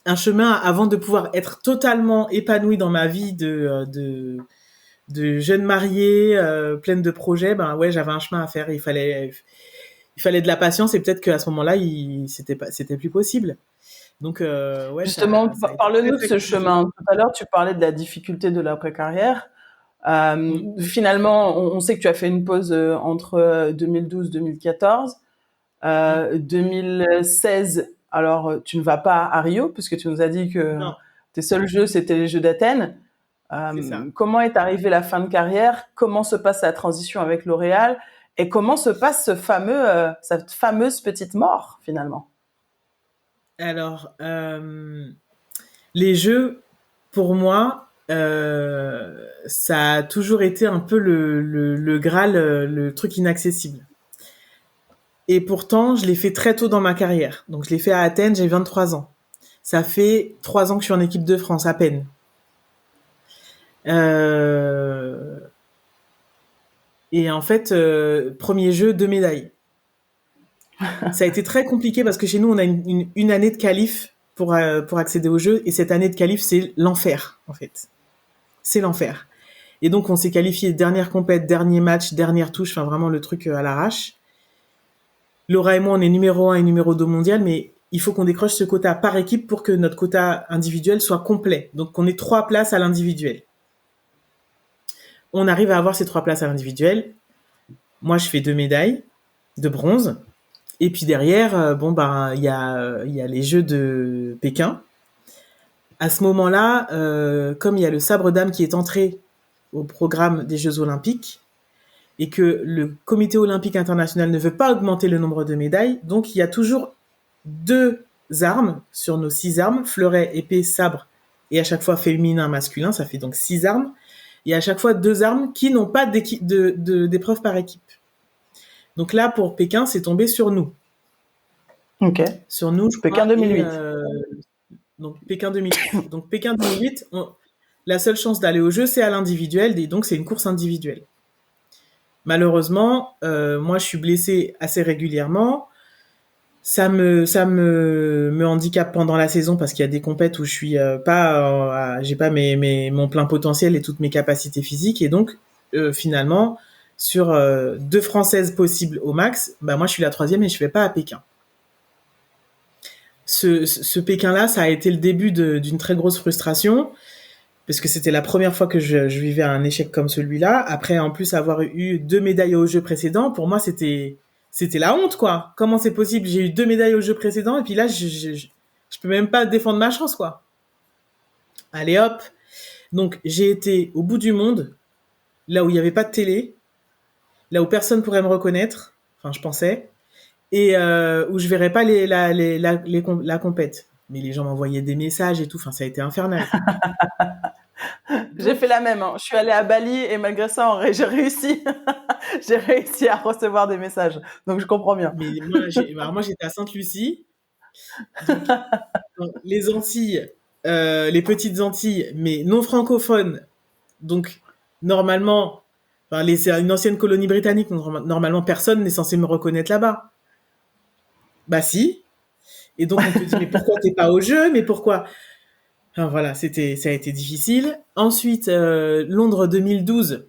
un chemin avant de pouvoir être totalement épanouie dans ma vie de jeune mariée, pleine de projets. Ben ouais, j'avais un chemin à faire. Il fallait de la patience et peut-être qu'à ce moment-là, c'était plus possible. Donc, ouais, Justement, ça a été très, parle-nous de très ce compliqué. chemin. Tout à l'heure, tu parlais de la difficulté de l'après-carrière. Mm. Finalement, on sait que tu as fait une pause entre 2012-2014. Mm. 2016, alors tu ne vas pas à Rio, puisque tu nous as dit que Non, tes seuls jeux, c'était les Jeux d'Athènes. c'est ça. Comment est arrivée la fin de carrière? Comment se passe la transition avec L'Oréal? Et comment se passe cette fameuse petite mort, finalement? Alors, les jeux, pour moi, ça a toujours été un peu le Graal, le truc inaccessible. Et pourtant, je l'ai fait très tôt dans ma carrière. Donc, je l'ai fait à Athènes, j'ai 23 ans. Ça fait 3 ans que je suis en équipe de France, à peine. Euh, et en fait, premier jeu, 2 médailles. Ça a été très compliqué parce que chez nous, on a une année de qualif pour accéder au jeu. Et cette année de qualif, c'est l'enfer, en fait. C'est l'enfer. Et donc, on s'est qualifié dernière compète, dernier match, dernière touche, enfin vraiment le truc à l'arrache. Laura et moi, on est numéro 1 et numéro 2 mondial, mais il faut qu'on décroche ce quota par équipe pour que notre quota individuel soit complet. Donc, on ait 3 places à l'individuel. On arrive à avoir ces 3 places à l'individuel. Moi, je fais 2 médailles de bronze. Et puis derrière, bon, ben, il y a les Jeux de Pékin. À ce moment-là, comme il y a le sabre d'âme qui est entré au programme des Jeux Olympiques, et que le Comité olympique international ne veut pas augmenter le nombre de médailles, donc il y a toujours 2 armes sur nos 6 armes, fleuret, épée, sabre, et à chaque fois féminin, masculin, ça fait donc 6 armes, et à chaque fois 2 armes qui n'ont pas d'épreuve par équipe. Donc là, pour Pékin, c'est tombé sur nous. Ok. Sur nous, je Pékin crois, 2008. donc Pékin 2008. Donc Pékin 2008, la seule chance d'aller au jeu, c'est à l'individuel, et donc c'est une course individuelle. Malheureusement, moi, je suis blessée assez régulièrement. Ça me handicape pendant la saison parce qu'il y a des compètes où je suis j'ai pas mon plein potentiel et toutes mes capacités physiques, et donc finalement sur 2 Françaises possibles au max, bah moi je suis la 3e et je vais pas à Pékin. Ce Pékin-là, ça a été le début d'une très grosse frustration parce que c'était la première fois que je vivais un échec comme celui-là. Après, en plus, avoir eu 2 médailles aux Jeux précédents, pour moi, c'était la honte, quoi. Comment c'est possible? J'ai eu 2 médailles aux Jeux précédents, et puis là, je peux même pas défendre ma chance, quoi. Allez, hop. Donc, j'ai été au bout du monde, là où il n'y avait pas de télé, là où personne pourrait me reconnaître, enfin, je pensais, et où je verrais pas la compète. Mais les gens m'envoyaient des messages et tout, enfin, ça a été infernal. J'ai fait la même. Hein. Je suis allée à Bali et malgré ça, j'ai réussi. J'ai réussi à recevoir des messages. Donc je comprends bien. Mais moi, j'étais à Sainte-Lucie. Donc, les Antilles, les petites Antilles, mais non francophones. Donc, normalement, c'est une ancienne colonie britannique. Donc, normalement, personne n'est censé me reconnaître là-bas. Bah si. Et donc, on te dit, mais pourquoi t'es pas au jeu? Mais pourquoi? Enfin, voilà, ça a été difficile. Ensuite, Londres 2012,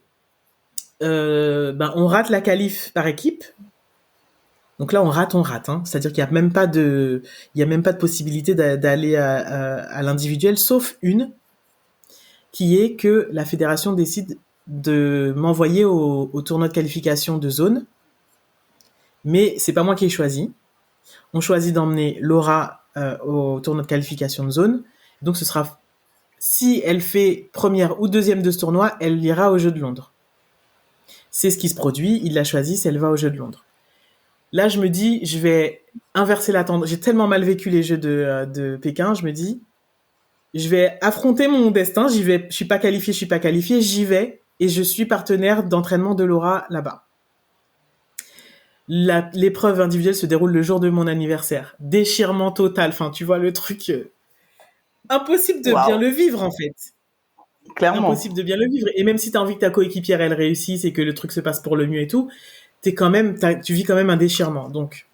on rate la qualif par équipe. Donc là, on rate. Hein. C'est-à-dire qu'il y a même pas de possibilité d'aller à l'individuel, sauf une, qui est que la fédération décide de m'envoyer au tournoi de qualification de zone. Mais c'est pas moi qui ai choisi. On choisit d'emmener Laura au tournoi de qualification de zone. Donc ce sera, si elle fait première ou deuxième de ce tournoi, elle ira aux Jeux de Londres. C'est ce qui se produit. Ils la choisissent, elle va aux Jeux de Londres. Là, je me dis, je vais inverser la tendance. J'ai tellement mal vécu les Jeux de Pékin, je me dis, je vais affronter mon destin. J'y vais. Je suis pas qualifiée, j'y vais, et je suis partenaire d'entraînement de Laura là-bas. L'épreuve individuelle se déroule le jour de mon anniversaire. Déchirement total. Enfin, tu vois le truc. Impossible de bien le vivre, en fait. Clairement. Impossible de bien le vivre. Et même si t'as envie que ta coéquipière, elle réussisse et que le truc se passe pour le mieux et tout, tu vis quand même un déchirement. Donc,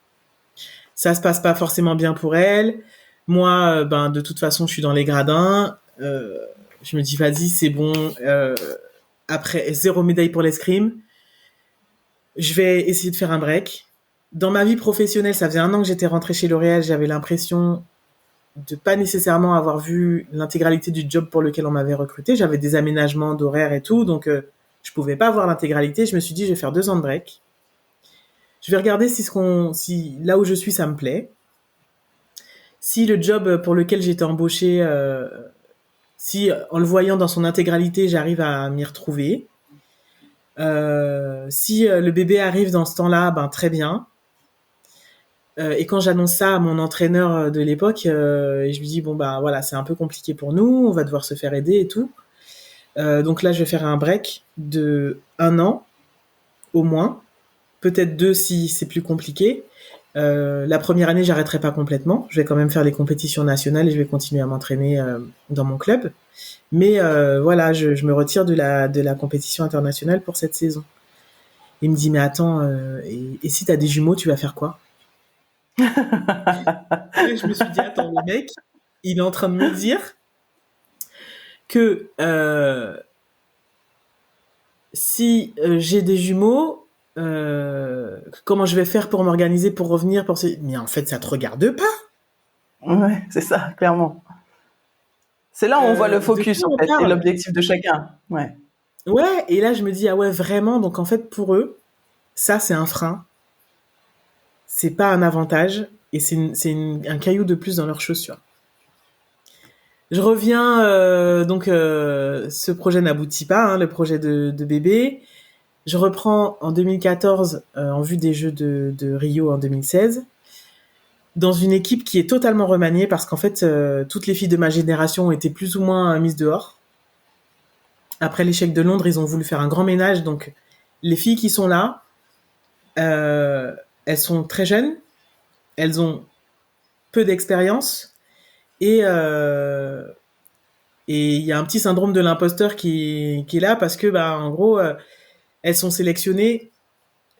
ça se passe pas forcément bien pour elle. Moi, de toute façon, je suis dans les gradins. Je me dis, vas-y, c'est bon. Après, 0 médaille pour l'escrime. Je vais essayer de faire un break. Dans ma vie professionnelle, ça faisait 1 an que j'étais rentrée chez L'Oréal. J'avais l'impression de pas nécessairement avoir vu l'intégralité du job pour lequel on m'avait recruté. J'avais des aménagements d'horaire et tout, donc je pouvais pas voir l'intégralité. Je me suis dit, je vais faire 2 ans de break. Je vais regarder si là où je suis, ça me plaît. Si le job pour lequel j'ai été embauchée, si en le voyant dans son intégralité, j'arrive à m'y retrouver. Si le bébé arrive dans ce temps-là, très bien. Et quand j'annonce ça à mon entraîneur de l'époque, je lui dis, voilà, c'est un peu compliqué pour nous, on va devoir se faire aider et tout. Donc là, je vais faire un break de 1 an, au moins. Peut-être 2 si c'est plus compliqué. La première année, j'arrêterai pas complètement. Je vais quand même faire les compétitions nationales et je vais continuer à m'entraîner dans mon club. Mais voilà, je me retire de la compétition internationale pour cette saison. Il me dit, mais attends, et si t'as des jumeaux, tu vas faire quoi? Et je me suis dit, attends, le mec, il est en train de me dire que si j'ai des jumeaux, comment je vais faire pour m'organiser pour revenir Mais en fait, ça te regarde pas. Ouais, c'est ça, clairement. C'est là où on voit le focus, en fait, et l'objectif de chacun. Ouais. Ouais, et là, je me dis, ah ouais, vraiment, donc en fait, pour eux, ça, c'est un frein. C'est pas un avantage, et c'est un caillou de plus dans leurs chaussures. Je reviens, donc ce projet n'aboutit pas, le projet de bébé. Je reprends en 2014 en vue des Jeux de Rio en 2016 dans une équipe qui est totalement remaniée parce qu'en fait, toutes les filles de ma génération ont été plus ou moins mises dehors. Après l'échec de Londres, ils ont voulu faire un grand ménage. Donc, les filles qui sont là, elles sont très jeunes, elles ont peu d'expérience et il y a un petit syndrome de l'imposteur qui est là parce que, en gros, elles sont sélectionnées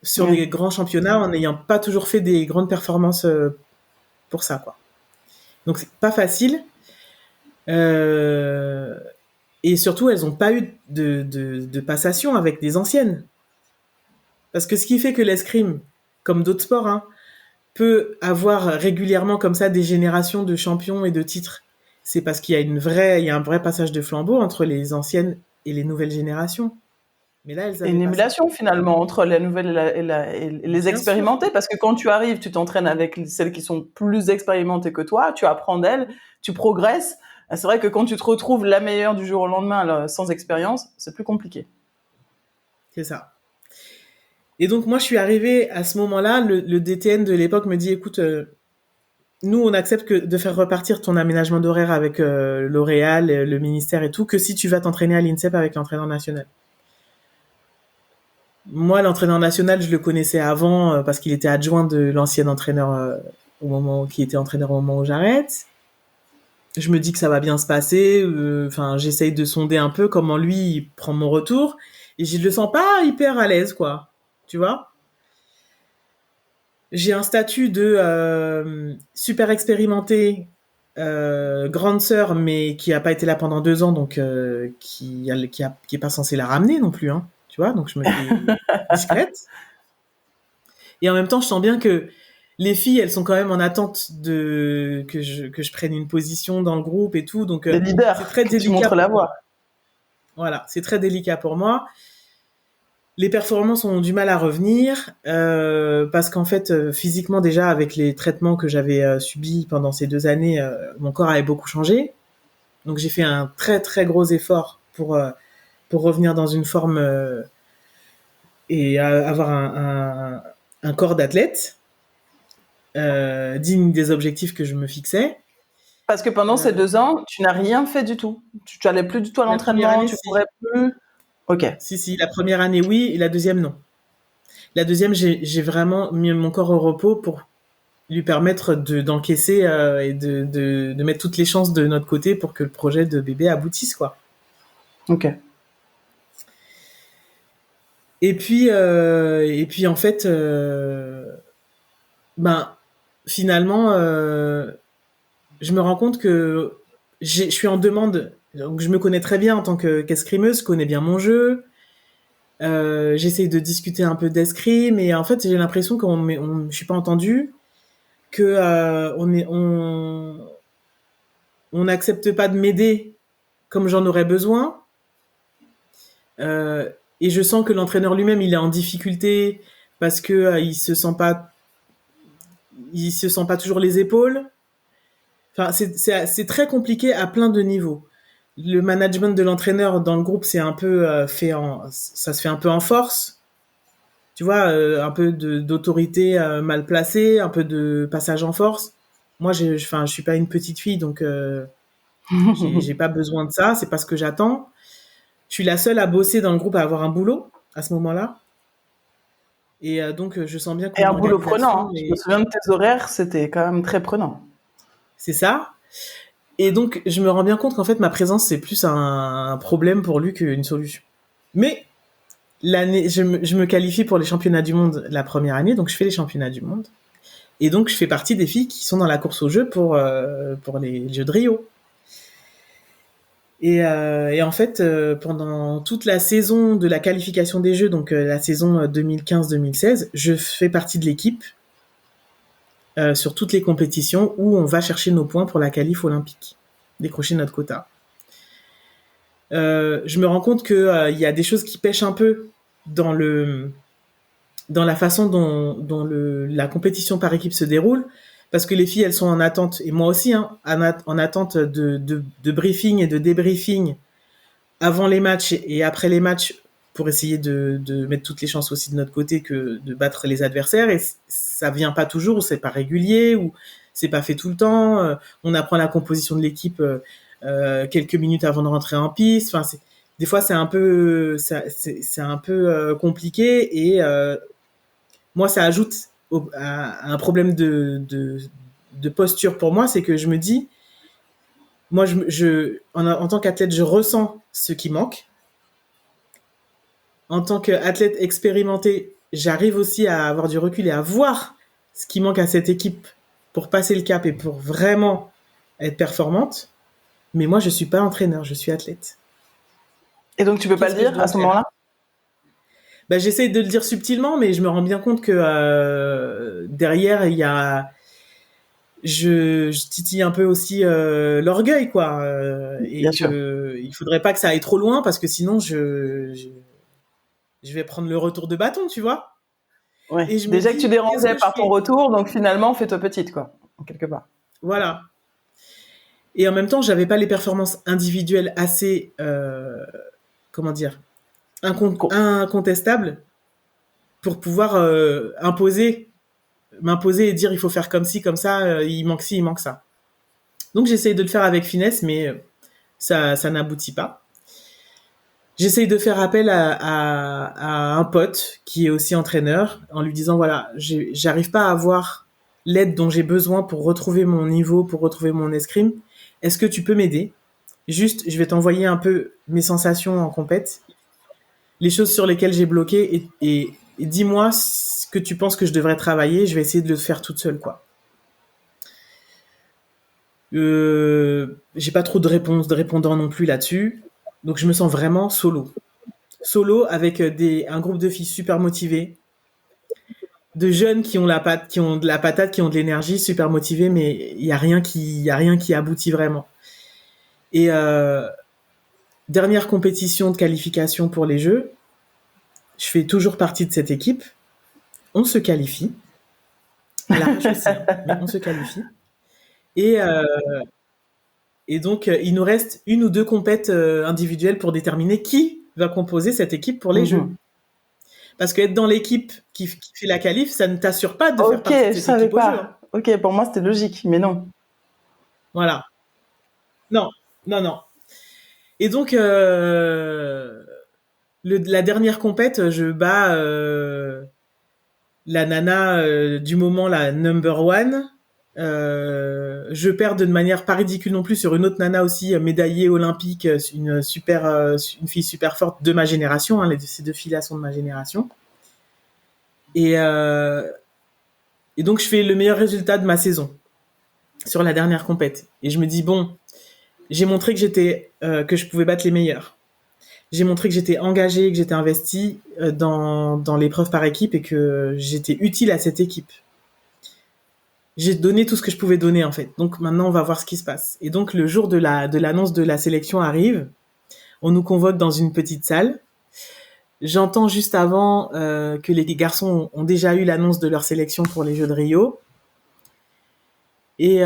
sur des grands championnats en n'ayant pas toujours fait des grandes performances pour ça, quoi. Donc, c'est pas facile. Et surtout, elles n'ont pas eu de passation avec des anciennes. Parce que ce qui fait que l'escrime, comme d'autres sports, hein, peut avoir régulièrement comme ça des générations de champions et de titres, c'est parce qu'il y a un vrai passage de flambeau entre les anciennes et les nouvelles générations. Mais là, elles avaient une pas ça. émulation finalement entre la nouvelle et les expérimentées, parce que quand tu arrives, tu t'entraînes avec celles qui sont plus expérimentées que toi, tu apprends d'elles, tu progresses. C'est vrai que quand tu te retrouves la meilleure du jour au lendemain là, sans expérience, c'est plus compliqué. C'est ça. Et donc moi, je suis arrivée à ce moment-là, le DTN de l'époque me dit, écoute, nous, on accepte de faire repartir ton aménagement d'horaire avec L'Oréal, le ministère et tout, que si tu vas t'entraîner à l'INSEP avec l'entraîneur national. Moi, l'entraîneur national, je le connaissais avant parce qu'il était adjoint de l'ancien entraîneur qui était entraîneur au moment où j'arrête. Je me dis que ça va bien se passer. Enfin, j'essaye de sonder un peu comment lui il prend mon retour et je le sens pas hyper à l'aise, quoi. Tu vois? J'ai un statut de super expérimenté, grande sœur, mais qui a pas été là pendant 2 ans, donc qui est pas censé la ramener non plus, hein. Tu vois? Donc je me fais discrète. Et en même temps, je sens bien que les filles, elles sont quand même en attente que je prenne une position dans le groupe et tout. Donc Les leaders, c'est très que tu délicat. montres la voie. Voilà, c'est très délicat pour moi. Les performances ont du mal à revenir parce qu'en fait, physiquement déjà, avec les traitements que j'avais subis pendant ces 2 années, mon corps avait beaucoup changé. Donc j'ai fait un très très gros effort pour revenir dans une forme et avoir un corps d'athlète digne des objectifs que je me fixais. Parce que pendant ces 2 ans, tu n'as rien fait du tout. Tu allais plus du tout à l'entraînement, tu courais plus. Ok. Si, la première année, oui, et la deuxième, non. La deuxième, j'ai vraiment mis mon corps au repos pour lui permettre d'encaisser et de mettre toutes les chances de notre côté pour que le projet de bébé aboutisse, quoi. Ok. Et puis en fait, finalement, je me rends compte que je suis en demande. Donc je me connais très bien en tant qu'escrimeuse, je connais bien mon jeu. J'essaye de discuter un peu d'escrime et en fait j'ai l'impression je suis pas entendue, que on n'accepte pas de m'aider comme j'en aurais besoin. Et je sens que l'entraîneur lui-même il est en difficulté parce que il se sent pas toujours les épaules. Enfin c'est très compliqué à plein de niveaux. Le management de l'entraîneur dans le groupe c'est un peu ça se fait un peu en force. Tu vois, un peu d'autorité mal placée, un peu de passage en force. Moi, je suis pas une petite fille, donc j'ai pas besoin de ça. C'est pas ce que j'attends. Je suis la seule à bosser dans le groupe, à avoir un boulot à ce moment-là. Et donc, je sens bien que Et un boulot prenant. Hein. Je me souviens de tes horaires, c'était quand même très prenant. C'est ça. Et donc, je me rends bien compte qu'en fait, ma présence, c'est plus un problème pour lui qu'une solution. Mais l'année, je me qualifie pour les championnats du monde la première année, donc je fais les championnats du monde. Et donc, je fais partie des filles qui sont dans la course aux Jeux pour les Jeux de Rio. Et en fait, pendant toute la saison de la qualification des Jeux, donc la saison 2015-2016, je fais partie de l'équipe sur toutes les compétitions où on va chercher nos points pour la qualif olympique, décrocher notre quota. Je me rends compte que y a des choses qui pêchent un peu dans la façon dont la compétition par équipe se déroule, parce que les filles elles sont en attente, et moi aussi hein, en attente de briefing et de débriefing avant les matchs et après les matchs pour essayer de mettre toutes les chances aussi de notre côté que de battre les adversaires. Et ça vient pas toujours, ou c'est pas régulier, ou c'est pas fait tout le temps. On apprend la composition de l'équipe quelques minutes avant de rentrer en piste. Enfin, des fois c'est un peu, c'est un peu compliqué, et moi ça ajoute à un problème de posture pour moi, c'est que je me dis, moi en tant qu'athlète, je ressens ce qui manque. En tant qu'athlète expérimenté, j'arrive aussi à avoir du recul et à voir ce qui manque à cette équipe pour passer le cap et pour vraiment être performante. Mais moi, je suis pas entraîneur, je suis athlète. Et donc, tu peux pas le dire à ce moment-là? Ben, j'essaie de le dire subtilement, mais je me rends bien compte que derrière, il y a... Je titille un peu aussi l'orgueil, quoi. Et Bien sûr. il faudrait pas que ça aille trop loin, parce que sinon, je vais prendre le retour de bâton, tu vois. Ouais. Et Déjà que tu dérangeais par ton retour, donc finalement, fais-toi petite, quoi, quelque part. Voilà. Et en même temps, j'avais pas les performances individuelles assez, comment dire, incontestables pour pouvoir m'imposer et dire il faut faire comme ci, comme ça, il manque ci, il manque ça. Donc j'essaye de le faire avec finesse, mais ça n'aboutit pas. J'essaye de faire appel à un pote qui est aussi entraîneur, en lui disant voilà, j'arrive pas à avoir l'aide dont j'ai besoin pour retrouver mon niveau, pour retrouver mon escrime. Est-ce que tu peux m'aider? Juste, je vais t'envoyer un peu mes sensations en compète, les choses sur lesquelles j'ai bloqué, et dis-moi ce que tu penses que je devrais travailler. Je vais essayer de le faire toute seule, quoi. J'ai pas trop de répondants non plus là-dessus, donc je me sens vraiment solo avec un groupe de filles super motivées, de jeunes qui ont qui ont de la patate, qui ont de l'énergie, super motivées, mais il y a rien qui aboutit vraiment. Et dernière compétition de qualification pour les Jeux, je fais toujours partie de cette équipe. On se qualifie. À l'arrache aussi, hein, mais on se qualifie. Et donc, il nous reste 1 ou 2 compètes individuelles pour déterminer qui va composer cette équipe pour les Jeux. Parce qu'être dans l'équipe qui fait la qualif, ça ne t'assure pas de faire partie de cette équipe au Jeux. Hein. Ok, pour moi, c'était logique, mais non. Voilà. Non. Et donc, la dernière compète, je bats la nana du moment, la number one. Je perds de manière pas ridicule non plus sur une autre nana aussi médaillée olympique, une fille super forte de ma génération. Hein, ces 2 filles-là sont de ma génération. Et donc je fais le meilleur résultat de ma saison sur la dernière compète. Et je me dis bon, j'ai montré que je pouvais battre les meilleurs. J'ai montré que j'étais engagée, que j'étais investie dans l'épreuve par équipe et que j'étais utile à cette équipe. J'ai donné tout ce que je pouvais donner, en fait. Donc maintenant, on va voir ce qui se passe. Et donc le jour de l'annonce de la sélection arrive, on nous convoque dans une petite salle. J'entends juste avant que les garçons ont déjà eu l'annonce de leur sélection pour les Jeux de Rio. Et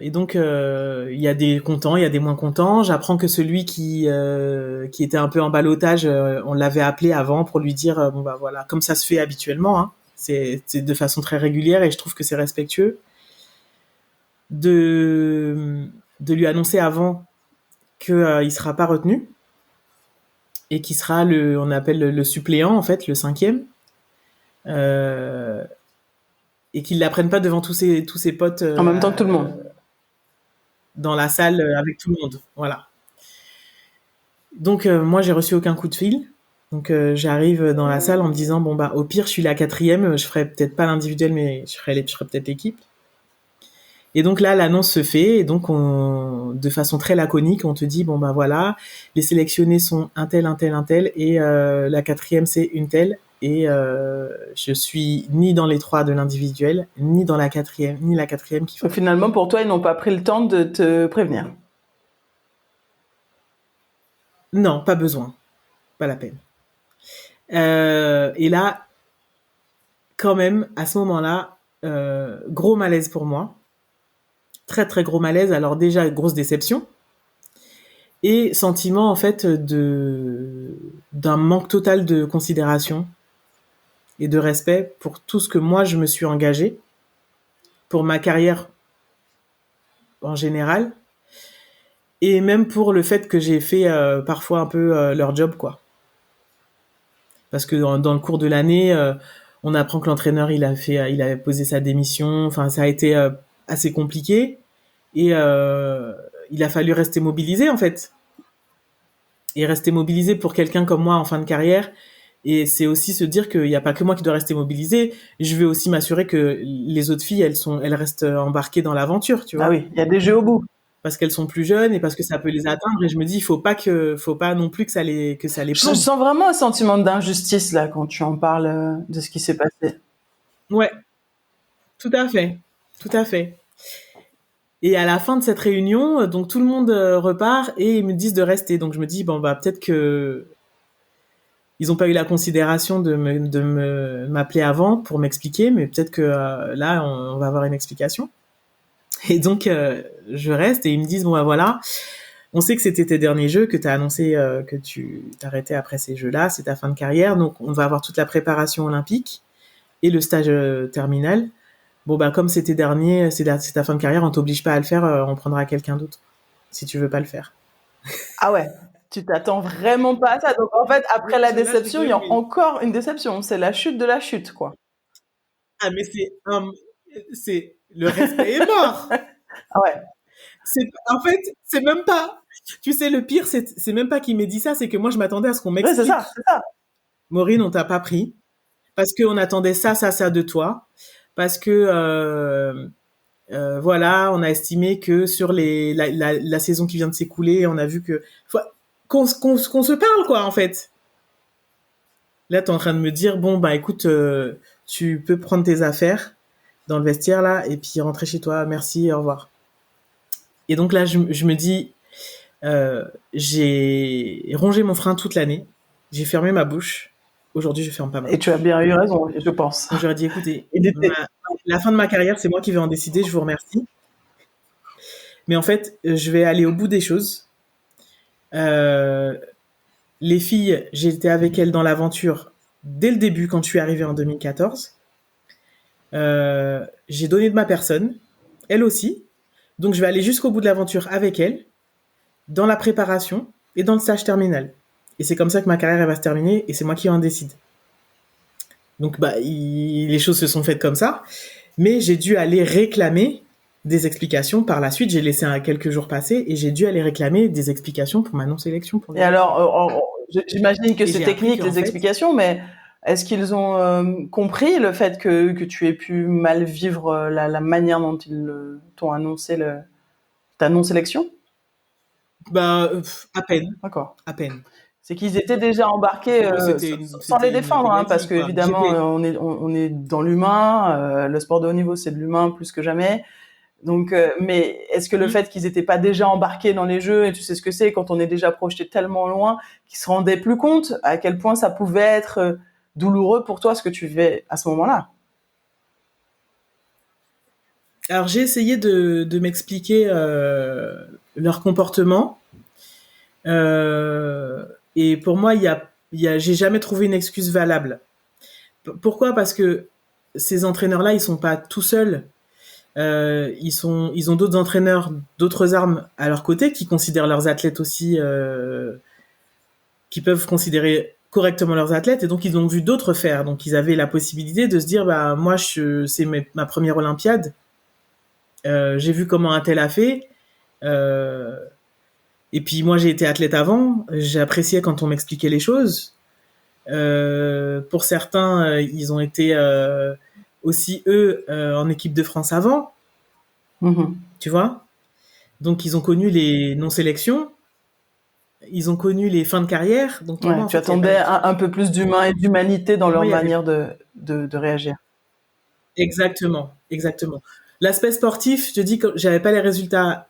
donc il y a des contents, il y a des moins contents. J'apprends que celui qui était un peu en ballottage, on l'avait appelé avant pour lui dire bon bah voilà, comme ça se fait habituellement, hein, c'est de façon très régulière et je trouve que c'est respectueux de lui annoncer avant que il sera pas retenu et qui sera on appelle le suppléant en fait, le 5e. Et qu'ils l'apprennent pas devant tous ses potes en même temps que tout le monde dans la salle avec tout le monde, voilà. Donc moi j'ai reçu aucun coup de fil, donc j'arrive dans la salle en me disant bon bah au pire je suis la 4e, je ferai peut-être pas l'individuel mais je ferai peut-être l'équipe. Et donc là l'annonce se fait et donc de façon très laconique on te dit bon bah voilà, les sélectionnés sont un tel et la 4e c'est une telle. Et je suis ni dans les 3 de l'individuel, ni dans la 4e, ni la 4e qui fait. Finalement, pour toi, ils n'ont pas pris le temps de te prévenir. Non, pas besoin. Pas la peine. Et là, quand même, à ce moment-là, gros malaise pour moi. Très, très gros malaise. Alors déjà, grosse déception. Et sentiment, en fait, de d'un manque total de considération et de respect pour tout ce que moi je me suis engagée, pour ma carrière en général, et même pour le fait que j'ai fait parfois un peu leur job, quoi. Parce que dans le cours de l'année, on apprend que l'entraîneur il a posé sa démission. Enfin, ça a été assez compliqué et il a fallu rester mobilisé en fait. Et rester mobilisé pour quelqu'un comme moi en fin de carrière. Et c'est aussi se dire qu'il n'y a pas que moi qui dois rester mobilisé. Je vais aussi m'assurer que les autres filles, elles restent embarquées dans l'aventure, tu vois. Ah oui, il y a des jeux au bout. Parce qu'elles sont plus jeunes et parce que ça peut les atteindre. Et je me dis, faut pas non plus que ça les Je plombe. sens vraiment un sentiment d'injustice là quand tu en parles de ce qui s'est passé. Ouais, tout à fait, tout à fait. Et à la fin de cette réunion, donc tout le monde repart et ils me disent de rester. Donc je me dis bon bah peut-être que ils ont pas eu la considération de m'appeler avant pour m'expliquer, mais peut-être que là on va avoir une explication. Et donc je reste et ils me disent bon bah voilà, on sait que c'était tes derniers jeux, que tu as annoncé que tu t'arrêtais après ces jeux-là, c'est ta fin de carrière, donc on va avoir toute la préparation olympique et le stage terminal. Bon bah comme c'était dernier, c'est ta fin de carrière, on t'oblige pas à le faire, on prendra quelqu'un d'autre si tu veux pas le faire. Ah ouais, tu t'attends vraiment pas à ça. Donc en fait, après la déception, il y a encore une déception. C'est la chute de la chute, quoi. Ah mais c'est le respect est mort. Ah ouais. En fait, c'est même pas. Tu sais, le pire, c'est même pas qu'il m'ait dit ça, c'est que moi je m'attendais à ce qu'on Ouais, m'explique. c'est ça, c'est ça. Maureen, on t'a pas pris parce qu'on attendait ça de toi, parce que voilà, on a estimé que sur la saison qui vient de s'écouler, on a vu que qu'on se parle quoi en fait. Là, t'es en train de me dire bon bah écoute, tu peux prendre tes affaires dans le vestiaire là et puis rentrer chez toi. Merci, au revoir. Et donc là, je me dis, j'ai rongé mon frein toute l'année, j'ai fermé ma bouche. Aujourd'hui, je ferme pas ma bouche. Et tu as bien eu raison, je pense. Donc, j'aurais dit écoutez, la fin de ma carrière, c'est moi qui vais en décider. Je vous remercie. Mais en fait, je vais aller au bout des choses. Les filles, j'ai été avec elles dans l'aventure dès le début quand je suis arrivée en 2014. J'ai donné de ma personne, elles aussi. Donc je vais aller jusqu'au bout de l'aventure avec elles, dans la préparation et dans le stage terminal. Et c'est comme ça que ma carrière elle va se terminer et c'est moi qui en décide. Donc bah les choses se sont faites comme ça, mais j'ai dû aller réclamer des explications par la suite. J'ai laissé quelques jours passer et j'ai dû aller réclamer des explications pour ma non-sélection. Et alors, j'imagine que c'est technique les explications, mais est-ce qu'ils ont compris le fait que tu aies pu mal vivre la manière dont ils t'ont annoncé ta non-sélection? Bah, à peine. D'accord. À peine. C'est qu'ils étaient déjà embarqués sans les défendre, hein, parce que évidemment on est dans l'humain, le sport de haut niveau c'est de l'humain plus que jamais. Donc, mais est-ce que le fait qu'ils étaient pas déjà embarqués dans les jeux, et tu sais ce que c'est quand on est déjà projeté tellement loin, qu'ils se rendaient plus compte à quel point ça pouvait être douloureux pour toi ce que tu vivais à ce moment-là? Alors j'ai essayé de m'expliquer leur comportement. Et pour moi, j'ai jamais trouvé une excuse valable. Pourquoi? Parce que ces entraîneurs-là, ils sont pas tout seuls. Ils ont d'autres entraîneurs, d'autres armes à leur côté qui considèrent leurs athlètes aussi, qui peuvent considérer correctement leurs athlètes. Et donc, ils ont vu d'autres faire. Donc, ils avaient la possibilité de se dire, bah, moi, c'est ma première Olympiade. J'ai vu comment un tel a fait. Et puis moi j'ai été athlète avant, j'ai apprécié quand on m'expliquait les choses. Pour certains, ils ont été aussi eux en équipe de France avant, tu vois. Donc ils ont connu les non-sélections, ils ont connu les fins de carrière. Donc ouais, tu attendais un peu plus d'humain et d'humanité dans leur manière de réagir. Exactement, exactement. L'aspect sportif, je te dis que j'avais pas les résultats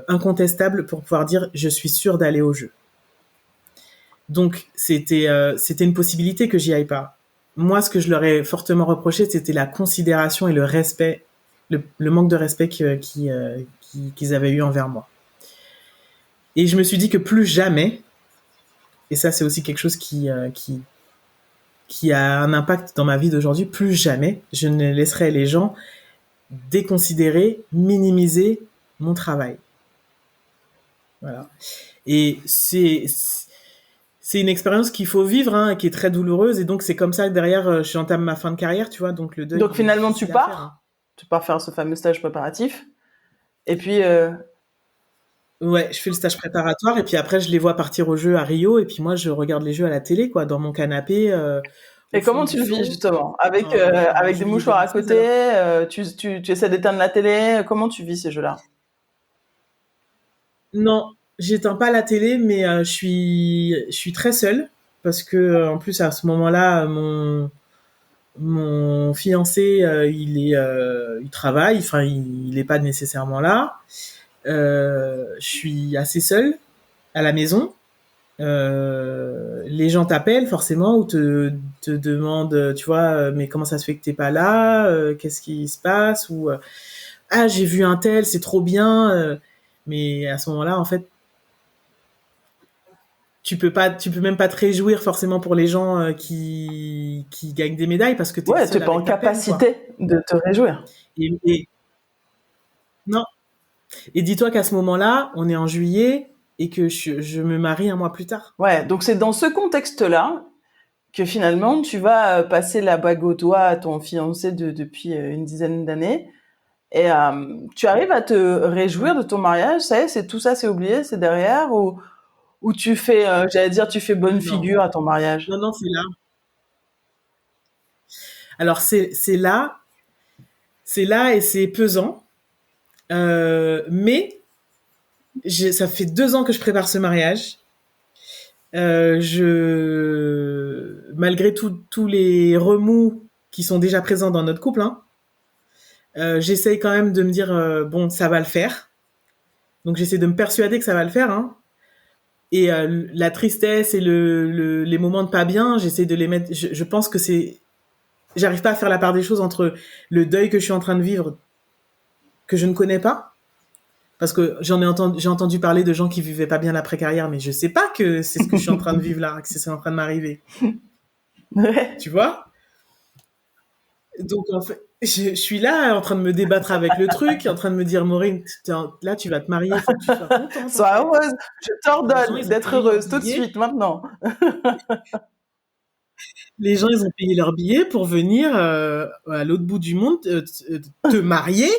incontestables pour pouvoir dire je suis sûr d'aller au jeu. Donc c'était une possibilité que j'y aille pas. Moi, ce que je leur ai fortement reproché, c'était la considération et le respect, le manque de respect qu'ils avaient eu envers moi. Et je me suis dit que plus jamais, Et ça, c'est aussi quelque chose qui a un impact dans ma vie d'aujourd'hui. Plus jamais, je ne laisserai les gens déconsidérer, minimiser mon travail. Voilà. Et c'est une expérience qu'il faut vivre, hein, qui est très douloureuse. Et donc, c'est comme ça que derrière, j'entame ma fin de carrière, tu vois. Donc, le deuil. Donc finalement, tu pars faire ce fameux stage préparatif. Et puis. Ouais, je fais le stage préparatoire et puis après, je les vois partir aux Jeux à Rio. Et puis moi, je regarde les Jeux à la télé, quoi, dans mon canapé. Et comment tu le vis, justement? Avec des mouchoirs à côté, tu essaies d'éteindre la télé. Comment tu vis ces jeux-là? Non, j'éteins pas la télé, mais je suis très seule parce que en plus à ce moment-là, mon fiancé, il travaille, enfin il est pas nécessairement là. Je suis assez seule à la maison. Les gens t'appellent forcément ou te demandent, tu vois, mais comment ça se fait que t'es pas là, qu'est-ce qui se passe, ou ah, j'ai vu un tel, c'est trop bien, mais à ce moment-là, en fait, tu peux même pas te réjouir forcément pour les gens qui gagnent des médailles parce que t'es Ouais, seule t'es pas en avec ta peine, quoi. capacité de te réjouir. Et non. Et dis-toi qu'à ce moment-là, on est en juillet et que je me marie un mois plus tard. Ouais, donc c'est dans ce contexte-là que finalement tu vas passer la bague au doigt à ton fiancé depuis une dizaine d'années. Et tu arrives à te réjouir de ton mariage, ça y est, c'est tout ça, c'est oublié, c'est derrière, ou tu fais, j'allais dire, tu fais bonne Non. figure à ton mariage. Non, c'est là. Alors c'est là et c'est pesant. Mais ça fait 2 ans que je prépare ce mariage. Malgré tous les remous qui sont déjà présents dans notre couple, hein, j'essaye quand même de me dire bon, ça va le faire. Donc j'essaie de me persuader que ça va le faire, hein. Et la tristesse et les moments de pas bien, j'essaie de les mettre. Je pense que j'arrive pas à faire la part des choses entre le deuil que je suis en train de vivre, que je ne connais pas, parce que j'ai entendu parler de gens qui vivaient pas bien l'après-carrière, mais je sais pas que c'est ce que je suis en train de vivre là, que c'est en train de m'arriver. Ouais. Tu vois? Donc en fait, je suis là en train de me débattre avec le truc, en train de me dire Maureen, là tu vas te marier, faut que tu sois contente. Sois heureuse, je t'ordonne d'être heureuse tout de suite, maintenant. Les gens, ils ont payé leur billet pour venir à l'autre bout du monde te marier.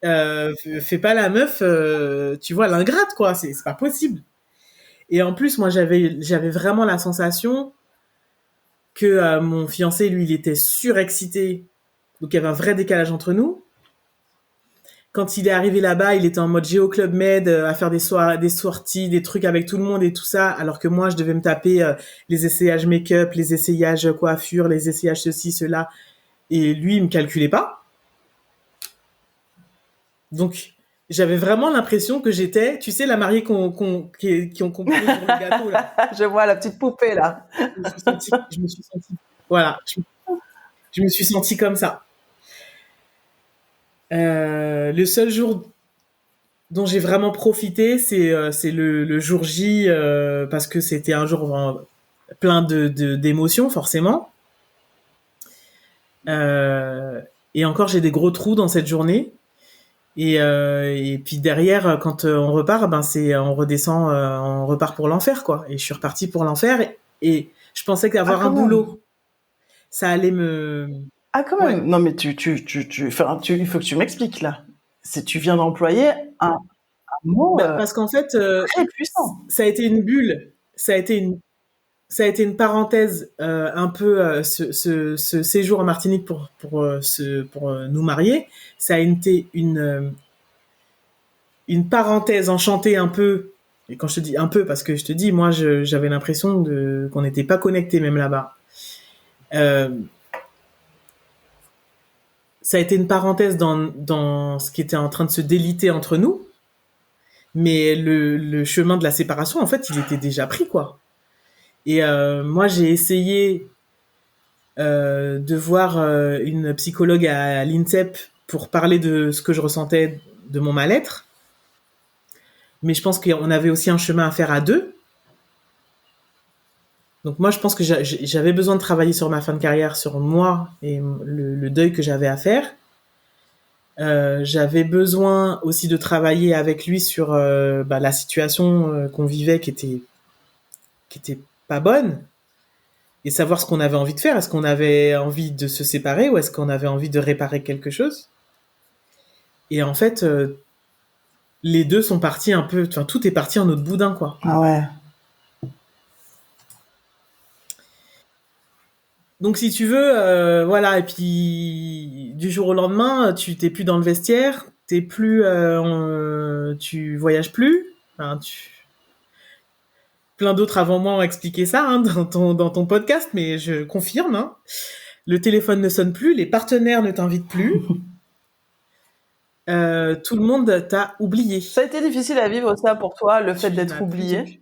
Fais pas la meuf, tu vois, l'ingrate, quoi. C'est pas possible. Et en plus, moi, j'avais vraiment la sensation que mon fiancé, lui, il était surexcité. Donc, il y avait un vrai décalage entre nous. Quand il est arrivé là-bas, il était en mode Géo Club Med, à faire des sorties, des trucs avec tout le monde et tout ça, alors que moi, je devais me taper les essayages make-up, les essayages coiffure, les essayages ceci, cela. Et lui, il me calculait pas. Donc, j'avais vraiment l'impression que j'étais, tu sais, la mariée qui ont composé sur le gâteau, là. Je vois la petite poupée, là. Je me suis sentie, voilà. Je me suis sentie comme ça. Le seul jour dont j'ai vraiment profité, c'est le jour J, parce que c'était un jour plein d'émotions, forcément. Et encore, j'ai des gros trous dans cette journée. Et puis derrière, quand on repart, ben on redescend, on repart pour l'enfer, quoi. Et je suis repartie pour l'enfer. Et je pensais qu'avoir un boulot, ça allait me... Ah, quand même. Ouais. Non, mais il faut que tu m'expliques, là. Tu viens d'employer un mot parce qu'en fait, très puissant. Ça a été une bulle. Ça a été une parenthèse un peu ce séjour en Martinique pour nous marier. Ça a été une parenthèse enchantée un peu. Et quand je te dis un peu, parce que je te dis, moi, j'avais l'impression qu'on n'était pas connectés même là-bas. Ça a été une parenthèse dans ce qui était en train de se déliter entre nous. Mais le chemin de la séparation, en fait, il était déjà pris, quoi. Et moi, j'ai essayé de voir une psychologue à l'INSEP pour parler de ce que je ressentais de mon mal-être. Mais je pense qu'on avait aussi un chemin à faire à deux. Donc moi, je pense que j'avais besoin de travailler sur ma fin de carrière, sur moi et le deuil que j'avais à faire. J'avais besoin aussi de travailler avec lui sur la situation qu'on vivait qui était pas bonne et savoir ce qu'on avait envie de faire. Est-ce qu'on avait envie de se séparer ou est-ce qu'on avait envie de réparer quelque chose? Et en fait, les deux sont partis un peu, enfin tout est parti en autre boudin quoi. Ah ouais. Donc si tu veux, voilà, et puis du jour au lendemain, tu t'es plus dans le vestiaire, t'es plus, tu voyages plus, enfin, plein d'autres avant moi ont expliqué ça hein, dans ton podcast, mais je confirme. Hein. Le téléphone ne sonne plus, les partenaires ne t'invitent plus, tout le monde t'a oublié. Ça a été difficile à vivre ça pour toi, le fait d'être oublié,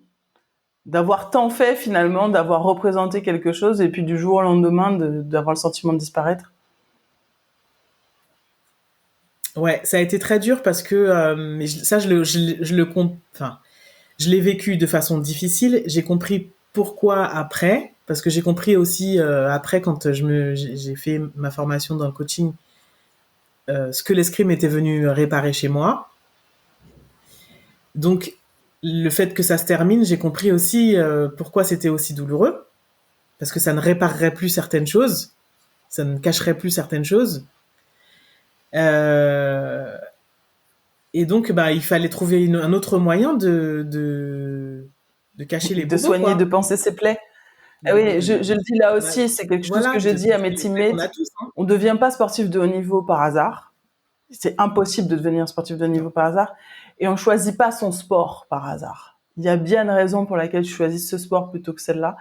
d'avoir tant fait finalement, d'avoir représenté quelque chose et puis du jour au lendemain d'avoir le sentiment de disparaître. Ouais, ça a été très dur parce que mais ça je l'ai vécu de façon difficile. J'ai compris pourquoi après, parce que j'ai compris aussi après quand j'ai fait ma formation dans le coaching, ce que l'escrime était venu réparer chez moi. Donc le fait que ça se termine, j'ai compris aussi pourquoi c'était aussi douloureux, parce que ça ne réparerait plus certaines choses, ça ne cacherait plus certaines choses. Et donc, il fallait trouver un autre moyen de cacher les bobos, de soigner, quoi. de panser ses plaies. Ah oui, je le dis là aussi, c'est quelque chose que je dis à mes teammates. On ne devient pas sportif de haut niveau par hasard. C'est impossible de devenir sportif de haut niveau par hasard. Et on choisit pas son sport par hasard. Il y a bien une raison pour laquelle tu choisis ce sport plutôt que celle-là,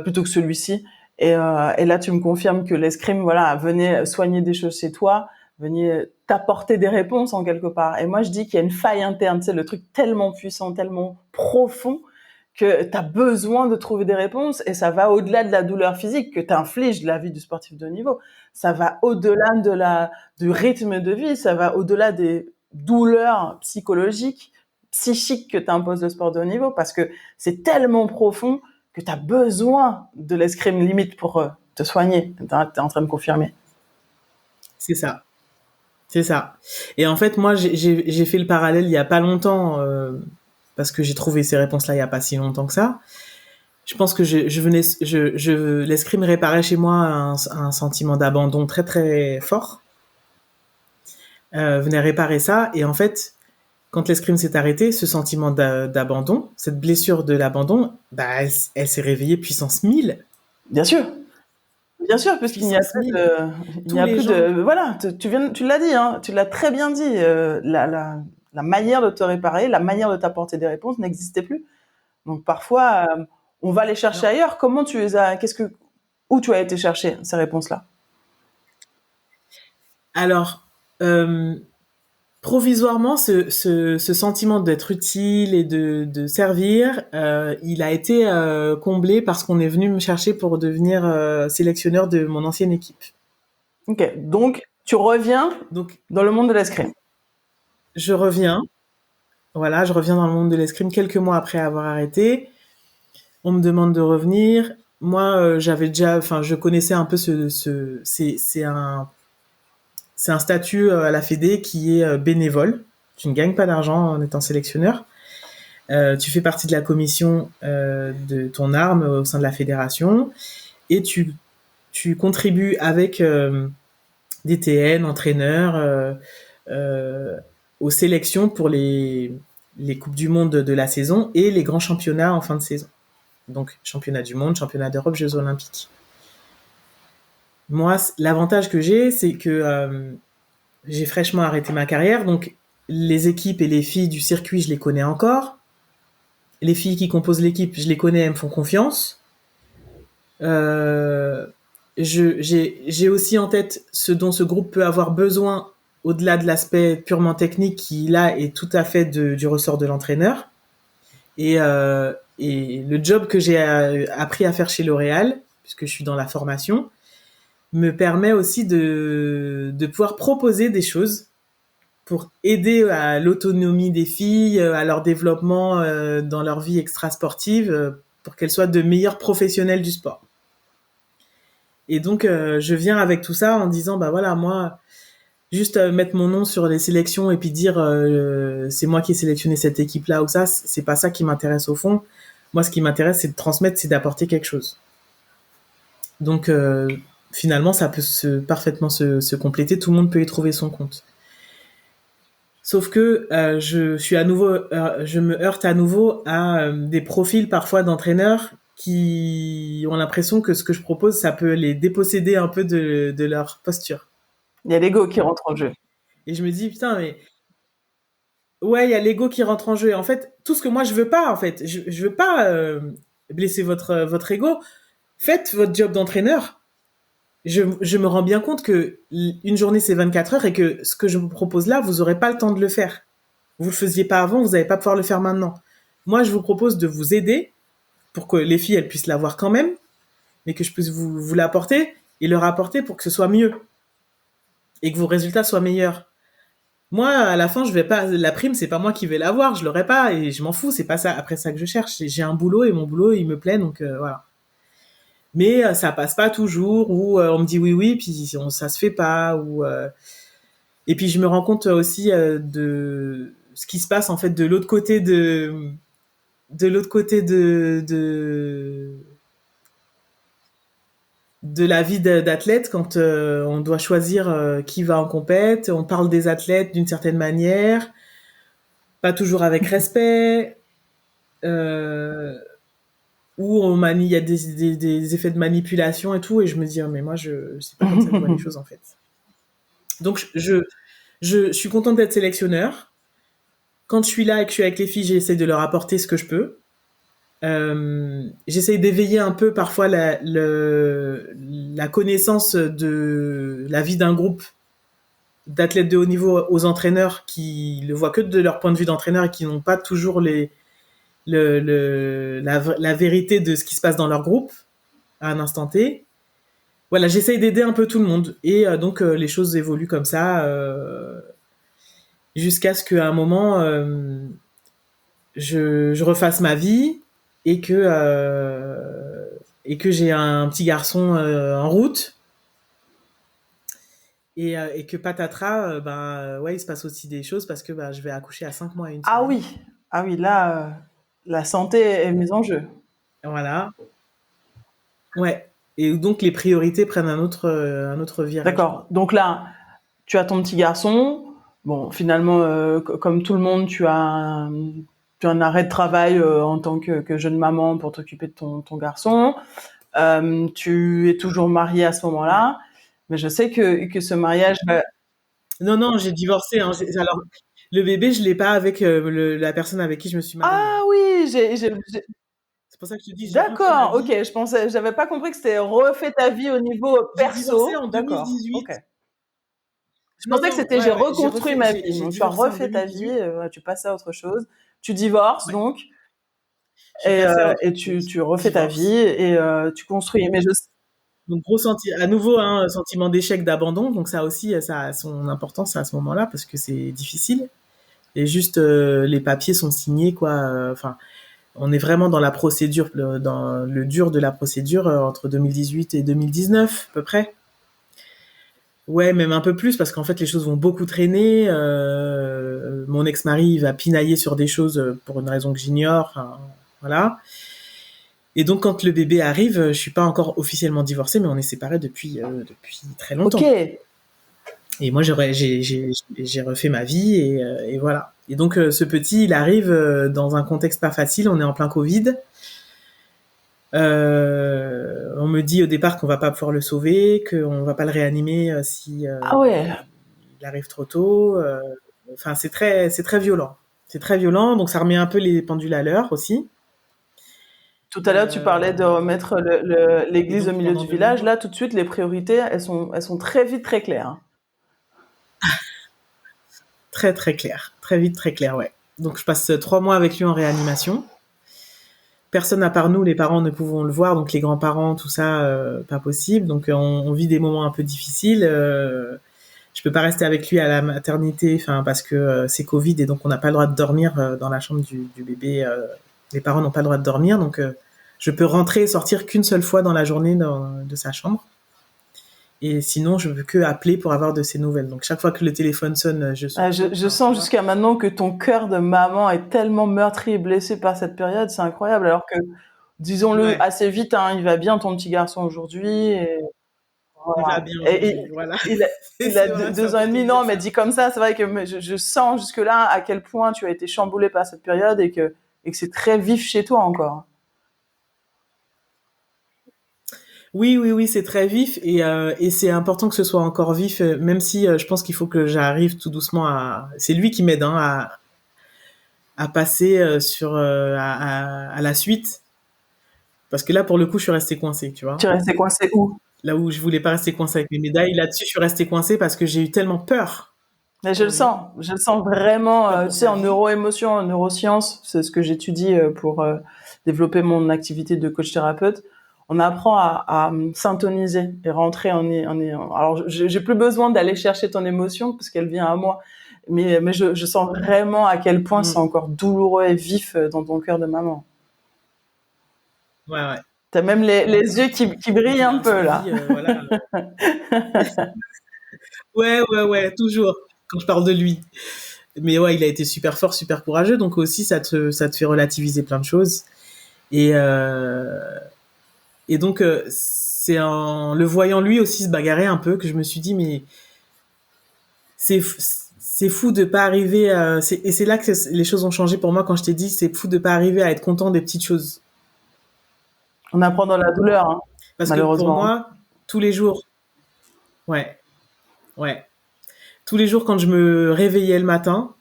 plutôt que celui-ci. Et là, tu me confirmes que l'escrime, voilà, venait soigner des choses chez toi, venait t'apporter des réponses en quelque part. Et moi, je dis qu'il y a une faille interne, c'est le truc tellement puissant, tellement profond, que tu as besoin de trouver des réponses et ça va au-delà de la douleur physique que t'infliges la vie du sportif de haut niveau. Ça va au-delà du rythme de vie, ça va au-delà des douleurs psychologiques, psychiques que t'impose le sport de haut niveau parce que c'est tellement profond que tu as besoin de l'escrime limite pour te soigner. T'es en train de confirmer. C'est ça. C'est ça. Et en fait, moi, j'ai fait le parallèle il y a pas longtemps, parce que j'ai trouvé ces réponses-là il y a pas si longtemps que ça. Je pense que l'escrime réparait chez moi un sentiment d'abandon très très fort. Venait réparer ça. Et en fait, quand l'escrime s'est arrêté, ce sentiment d'abandon, cette blessure de l'abandon, elle s'est réveillée puissance 1000. Bien sûr. Bien sûr, puisqu'il n'y a plus de, voilà, tu l'as dit, hein, tu l'as très bien dit, la manière de te réparer, la manière de t'apporter des réponses n'existait plus. Donc parfois, on va les chercher ailleurs. Comment tu les as, où tu as été chercher ces réponses-là? Alors, provisoirement, ce sentiment d'être utile et de servir, il a été comblé parce qu'on est venu me chercher pour devenir sélectionneur de mon ancienne équipe. Ok, donc tu reviens dans le monde de l'escrime. Je reviens dans le monde de l'escrime quelques mois après avoir arrêté. On me demande de revenir. Moi, je connaissais un peu c'est un statut à la Fédé qui est bénévole. Tu ne gagnes pas d'argent en étant sélectionneur. Tu fais partie de la commission de ton arme au sein de la fédération et tu contribues avec des TN, entraîneurs, aux sélections pour les Coupes du Monde de la saison et les grands championnats en fin de saison. Donc, championnat du monde, championnat d'Europe, Jeux olympiques. Moi, l'avantage que j'ai, c'est que j'ai fraîchement arrêté ma carrière, donc les équipes et les filles du circuit, je les connais encore. Les filles qui composent l'équipe, je les connais, elles me font confiance. J'ai aussi en tête ce dont ce groupe peut avoir besoin au-delà de l'aspect purement technique qui, là, est tout à fait du ressort de l'entraîneur. Et le job que j'ai appris à faire chez L'Oréal, puisque je suis dans la formation, me permet aussi de pouvoir proposer des choses pour aider à l'autonomie des filles, à leur développement dans leur vie extra-sportive, pour qu'elles soient de meilleurs professionnels du sport. Et donc, je viens avec tout ça en disant, bah voilà, moi, juste mettre mon nom sur les sélections et puis dire c'est moi qui ai sélectionné cette équipe-là ou ça, c'est pas ça qui m'intéresse au fond. Moi, ce qui m'intéresse, c'est de transmettre, c'est d'apporter quelque chose. Donc, finalement, ça peut parfaitement se compléter. Tout le monde peut y trouver son compte. Sauf que je me heurte à nouveau à des profils parfois d'entraîneurs qui ont l'impression que ce que je propose, ça peut les déposséder un peu de leur posture. Il y a l'ego qui rentre en jeu. Et je me dis, putain, mais ouais, il y a l'ego qui rentre en jeu. Et en fait, tout ce que moi je veux pas, en fait, je veux pas blesser votre ego. Faites votre job d'entraîneur. Je me rends bien compte que une journée c'est 24 heures et que ce que je vous propose là, vous aurez pas le temps de le faire. Vous le faisiez pas avant, vous n'allez pas pouvoir le faire maintenant. Moi, je vous propose de vous aider pour que les filles elles puissent l'avoir quand même, mais que je puisse vous l'apporter et leur apporter pour que ce soit mieux et que vos résultats soient meilleurs. Moi, à la fin, je vais pas, la prime, c'est pas moi qui vais l'avoir, je l'aurai pas et je m'en fous, c'est pas ça, après ça que je cherche. J'ai un boulot et mon boulot, il me plaît, donc voilà. Mais ça passe pas toujours, ou on me dit oui, puis ça se fait pas, ou et puis je me rends compte aussi de ce qui se passe en fait de l'autre côté de l'autre côté de la vie d'athlète quand on doit choisir qui va en compète. On parle des athlètes d'une certaine manière, pas toujours avec respect, où il y a des effets de manipulation et tout. Et je me dis, mais moi, c'est pas comme ça que je vois les choses en fait. Donc, je suis contente d'être sélectionneur. Quand je suis là et que je suis avec les filles, j'essaie de leur apporter ce que je peux. J'essaye d'éveiller un peu parfois la connaissance de la vie d'un groupe d'athlètes de haut niveau aux entraîneurs qui le voient que de leur point de vue d'entraîneur et qui n'ont pas toujours la vérité de ce qui se passe dans leur groupe à un instant T. Voilà, j'essaye d'aider un peu tout le monde et donc les choses évoluent comme ça jusqu'à ce qu'à un moment je refasse ma vie et que j'ai un petit garçon en route et que patatras ouais, il se passe aussi des choses parce que je vais accoucher à 5 mois et une semaine. Ah oui, là la santé est mise en jeu. Voilà. Ouais. Et donc les priorités prennent un autre virage. D'accord. Donc là, tu as ton petit garçon. Bon, finalement, comme tout le monde, tu as un arrêt de travail en tant que jeune maman pour t'occuper de ton garçon. Tu es toujours mariée à ce moment-là, mais je sais que ce mariage va... Non, j'ai divorcé. Hein. Alors, le bébé, je l'ai pas avec la personne avec qui je me suis mariée. Ah oui, c'est pour ça que je te dis. D'accord, ok. J'avais pas compris que c'était refait ta vie au niveau perso. J'ai divorcé en 2018. D'accord, ok. Je pensais que c'était j'ai reconstruit ma vie. Donc tu as refait ta vie, tu passes à autre chose. Tu divorces donc et tu refais ta vie et tu construis. Mais donc à nouveau un sentiment d'échec, d'abandon. Donc ça aussi, ça a son importance à ce moment-là parce que c'est difficile. Et juste les papiers sont signés quoi. Enfin, on est vraiment dans la procédure, dans le dur de la procédure entre 2018 et 2019 à peu près. Ouais, même un peu plus parce qu'en fait les choses vont beaucoup traîner. Mon ex-mari il va pinailler sur des choses pour une raison que j'ignore. Enfin, voilà. Et donc quand le bébé arrive, je suis pas encore officiellement divorcée, mais on est séparés depuis très longtemps. Ok. Et moi j'ai refait ma vie et voilà. Et donc ce petit il arrive dans un contexte pas facile. On est en plein Covid. On me dit au départ qu'on va pas pouvoir le sauver, qu'on va pas le réanimer si ah ouais. il arrive trop tôt. Enfin, c'est très violent. C'est très violent, donc ça remet un peu les pendules à l'heure aussi. Tout à l'heure, tu parlais de remettre l'église au milieu du village. Là, tout de suite, les priorités, elles sont très vite très claires. Très clair. Très vite, très clair, ouais. Donc, je passe 3 mois avec lui en réanimation. Personne à part nous, les parents, ne pouvons le voir, donc les grands-parents, tout ça, pas possible. Donc on vit des moments un peu difficiles. Je peux pas rester avec lui à la maternité, parce que c'est Covid et donc on n'a pas le droit de dormir dans la chambre du bébé. Les parents n'ont pas le droit de dormir, donc Je peux rentrer et sortir qu'une seule fois dans la journée de sa chambre. Et sinon, je veux que appeler pour avoir de ses nouvelles. Donc, chaque fois que le téléphone sonne, je Ah, saute. je sens jusqu'à maintenant que ton cœur de maman est tellement meurtri et blessé par cette période, c'est incroyable. Alors que, disons-le Ouais, assez vite, hein, il va bien ton petit garçon aujourd'hui. Et, il voilà. va bien Et aujourd'hui. Voilà. il a, Et il a c'est vrai, c'est 2 ans et demi, important de dire non, mais ça. dit comme ça, c'est vrai que je sens jusque-là à quel point tu as été chamboulé par cette période et que c'est très vif chez toi encore. Oui, oui, oui, c'est très vif et c'est important que ce soit encore vif, même si je pense qu'il faut que j'arrive tout doucement à. C'est lui qui m'aide hein, à passer à la suite. Parce que là, pour le coup, je suis restée coincée, tu Tu vois. es resté coincé où? Là où je voulais pas rester coincée avec mes médailles, là-dessus, je suis restée coincée parce que j'ai eu tellement peur Mais pour lui, je le sens vraiment, peur tu pour sais, sa en vie. neuroémotion, en neurosciences, c'est ce que j'étudie pour développer mon activité de coach thérapeute. On apprend à s'intoniser et rentrer alors, j'ai plus besoin d'aller chercher ton émotion parce qu'elle vient à moi. Mais je sens vraiment à quel point c'est Mm. encore douloureux et vif dans ton cœur de maman. Ouais, ouais. T'as même les yeux qui Donc brillent il a un un peu, là. suivi, voilà. Ouais, ouais, ouais, toujours. Quand je parle de lui. Mais ouais, il a été super fort, super courageux. Donc aussi, ça te fait relativiser plein de choses. Et, euh, et donc, c'est en le voyant lui aussi se bagarrer un peu que je me suis dit, mais c'est, c'est fou de pas arriver à, et c'est là que les choses ont changé pour moi quand je t'ai dit, c'est fou de pas arriver à être content des petites choses. On apprend dans la douleur, hein, Parce que pour malheureusement. moi, tous les jours, ouais, ouais, tous les jours quand je me réveillais le matin,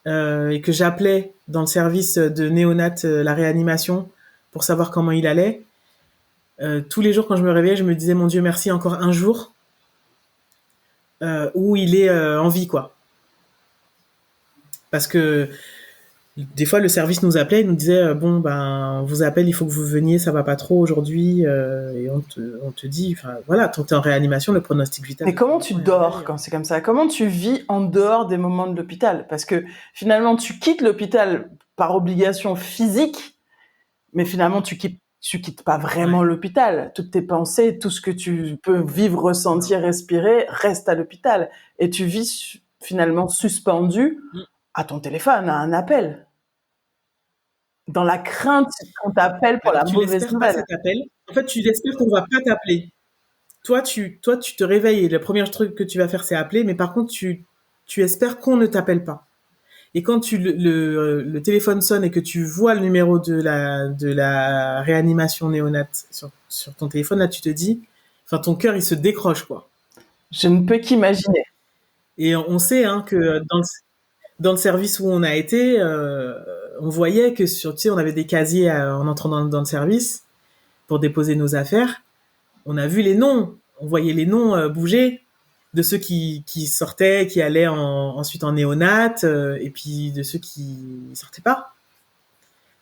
et que j'appelais dans le service de néonat la réanimation pour savoir comment il allait, tous les jours quand je me réveillais, je me disais mon Dieu merci encore un jour où il est en vie quoi. Parce que des fois le service nous appelait, il nous disait bon ben on vous appelle, il faut que vous veniez, ça va pas trop aujourd'hui et on te dit enfin voilà, tant que t'es en réanimation, le pronostic vital Mais de ton comment tu enfant est dors engagé. Hein. quand c'est comme ça? Comment tu vis en dehors des moments de l'hôpital? Parce que finalement, tu quittes l'hôpital par obligation physique, mais finalement, tu quittes pas vraiment Ouais, l'hôpital. Toutes tes pensées, tout ce que tu peux vivre, non. ressentir, respirer, reste à l'hôpital. Et tu vis finalement suspendu Mm. à ton téléphone, à un appel, dans la crainte qu'on t'appelle pour Alors la tu mauvaise l'espères pas nouvelle. cet appel. En fait, tu l'espères qu'on va pas t'appeler. Toi, tu te réveilles et le premier truc que tu vas faire, c'est appeler, mais par contre, tu espères qu'on ne t'appelle pas. Et quand le téléphone sonne et que tu vois le numéro de la réanimation néonate sur ton téléphone, là, tu te dis, enfin, ton cœur, il se décroche, quoi. Je ne peux qu'imaginer. Et on sait, hein, que dans le service où on a été, on voyait que tu sais, on avait des casiers en entrant dans le service pour déposer nos affaires. On a vu les noms, on voyait les noms bouger de ceux qui sortaient, qui allaient ensuite en néonat, et puis de ceux qui sortaient pas.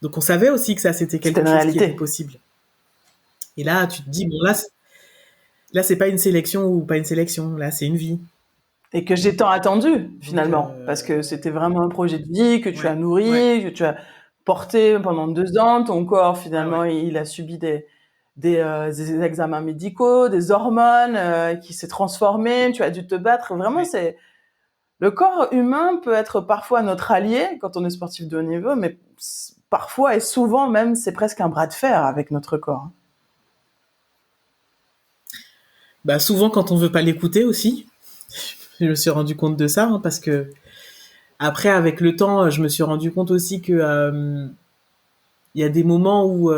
Donc on savait aussi que ça c'était C'était quelque une chose qui était réalité. possible. Et là tu te dis bon là c'est pas une sélection ou pas une sélection, là c'est une vie. Et que j'ai tant attendu Donc finalement, parce que c'était vraiment un projet de vie que tu as ouais ouais nourri, que tu as porté pendant 2 ans. Ton corps ouais ouais finalement, il a subi des examens médicaux, des hormones qui s'est transformé. Tu as dû te battre. Vraiment, ouais. c'est le corps humain peut être parfois notre allié quand on est sportif de haut niveau, mais parfois et souvent même, c'est presque un bras de fer avec notre corps. Bah souvent quand on veut pas l'écouter aussi. Je me suis rendu compte de ça hein, parce que après avec le temps, je me suis rendu compte aussi que il y a des moments où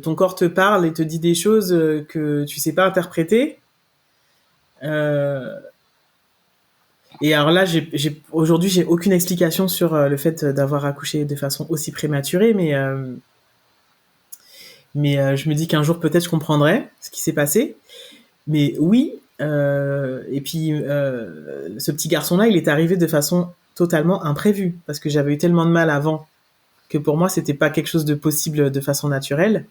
ton corps te parle et te dit des choses que tu sais pas interpréter. Euh, et alors là, aujourd'hui, j'ai aucune explication sur le fait d'avoir accouché de façon aussi prématurée, mais je me dis qu'un jour peut-être je comprendrai ce qui s'est passé. Mais oui, et puis ce petit garçon-là, il est arrivé de façon totalement imprévue parce que j'avais eu tellement de mal avant que pour moi c'était pas quelque chose de possible de façon naturelle.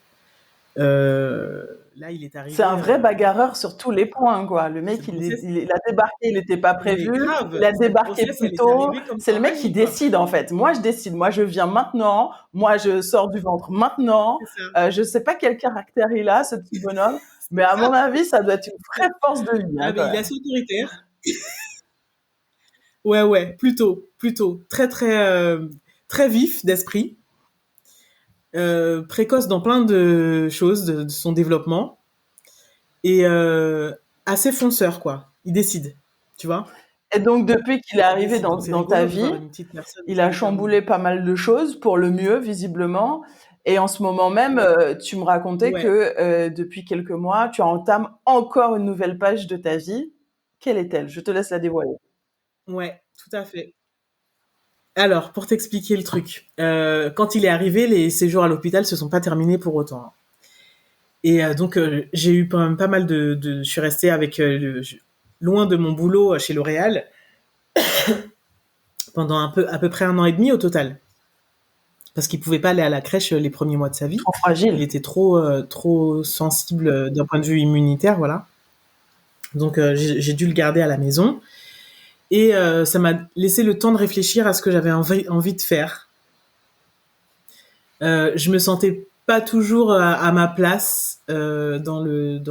Euh, là, il est C'est arrivé. un vrai bagarreur sur tous les points, quoi. Le mec, Cette grossesse, il a débarqué, il n'était pas mais prévu. Il grave, a cette débarqué grossesse, plus elle est tôt. arrivée comme C'est ça le en mec qui panique, quoi. décide, en fait. Moi, je décide. Moi, je viens maintenant. Moi, je sors du ventre maintenant. C'est ça. Je sais pas quel caractère il a, ce petit bonhomme. Mais C'est à mon ça. avis, ça doit être une vraie force de vie, hein, Ah, quand mais il est même. assez autoritaire. Ouais, plutôt. Très, très vif d'esprit. Précoce dans plein de choses de son développement. Et assez fonceur, quoi. Il décide, tu vois. Et donc, depuis qu'il est Il arrivé décide. Donc, c'est dans ta rigolo de voir vie, une petite personne il aussi a chamboulé déterminée. pas mal de choses pour le mieux, visiblement. Et en ce moment même, tu me racontais Ouais, que depuis quelques mois, tu entames encore une nouvelle page de ta vie. Quelle est-elle? Je te laisse la dévoiler. ouais, tout à fait. Alors, pour t'expliquer le truc, quand il est arrivé, les séjours à l'hôpital se sont pas terminés pour autant. Et donc, j'ai eu quand même pas mal je suis restée avec loin de mon boulot chez L'Oréal pendant à peu près 1 an et demi au total, parce qu'il pouvait pas aller à la crèche les premiers mois de sa vie. Trop Il fragile. était trop sensible d'un point de vue immunitaire, donc j'ai dû le garder à la maison. Et ça m'a laissé le temps de réfléchir à ce que j'avais envie de faire. Je me sentais pas toujours à ma place dans le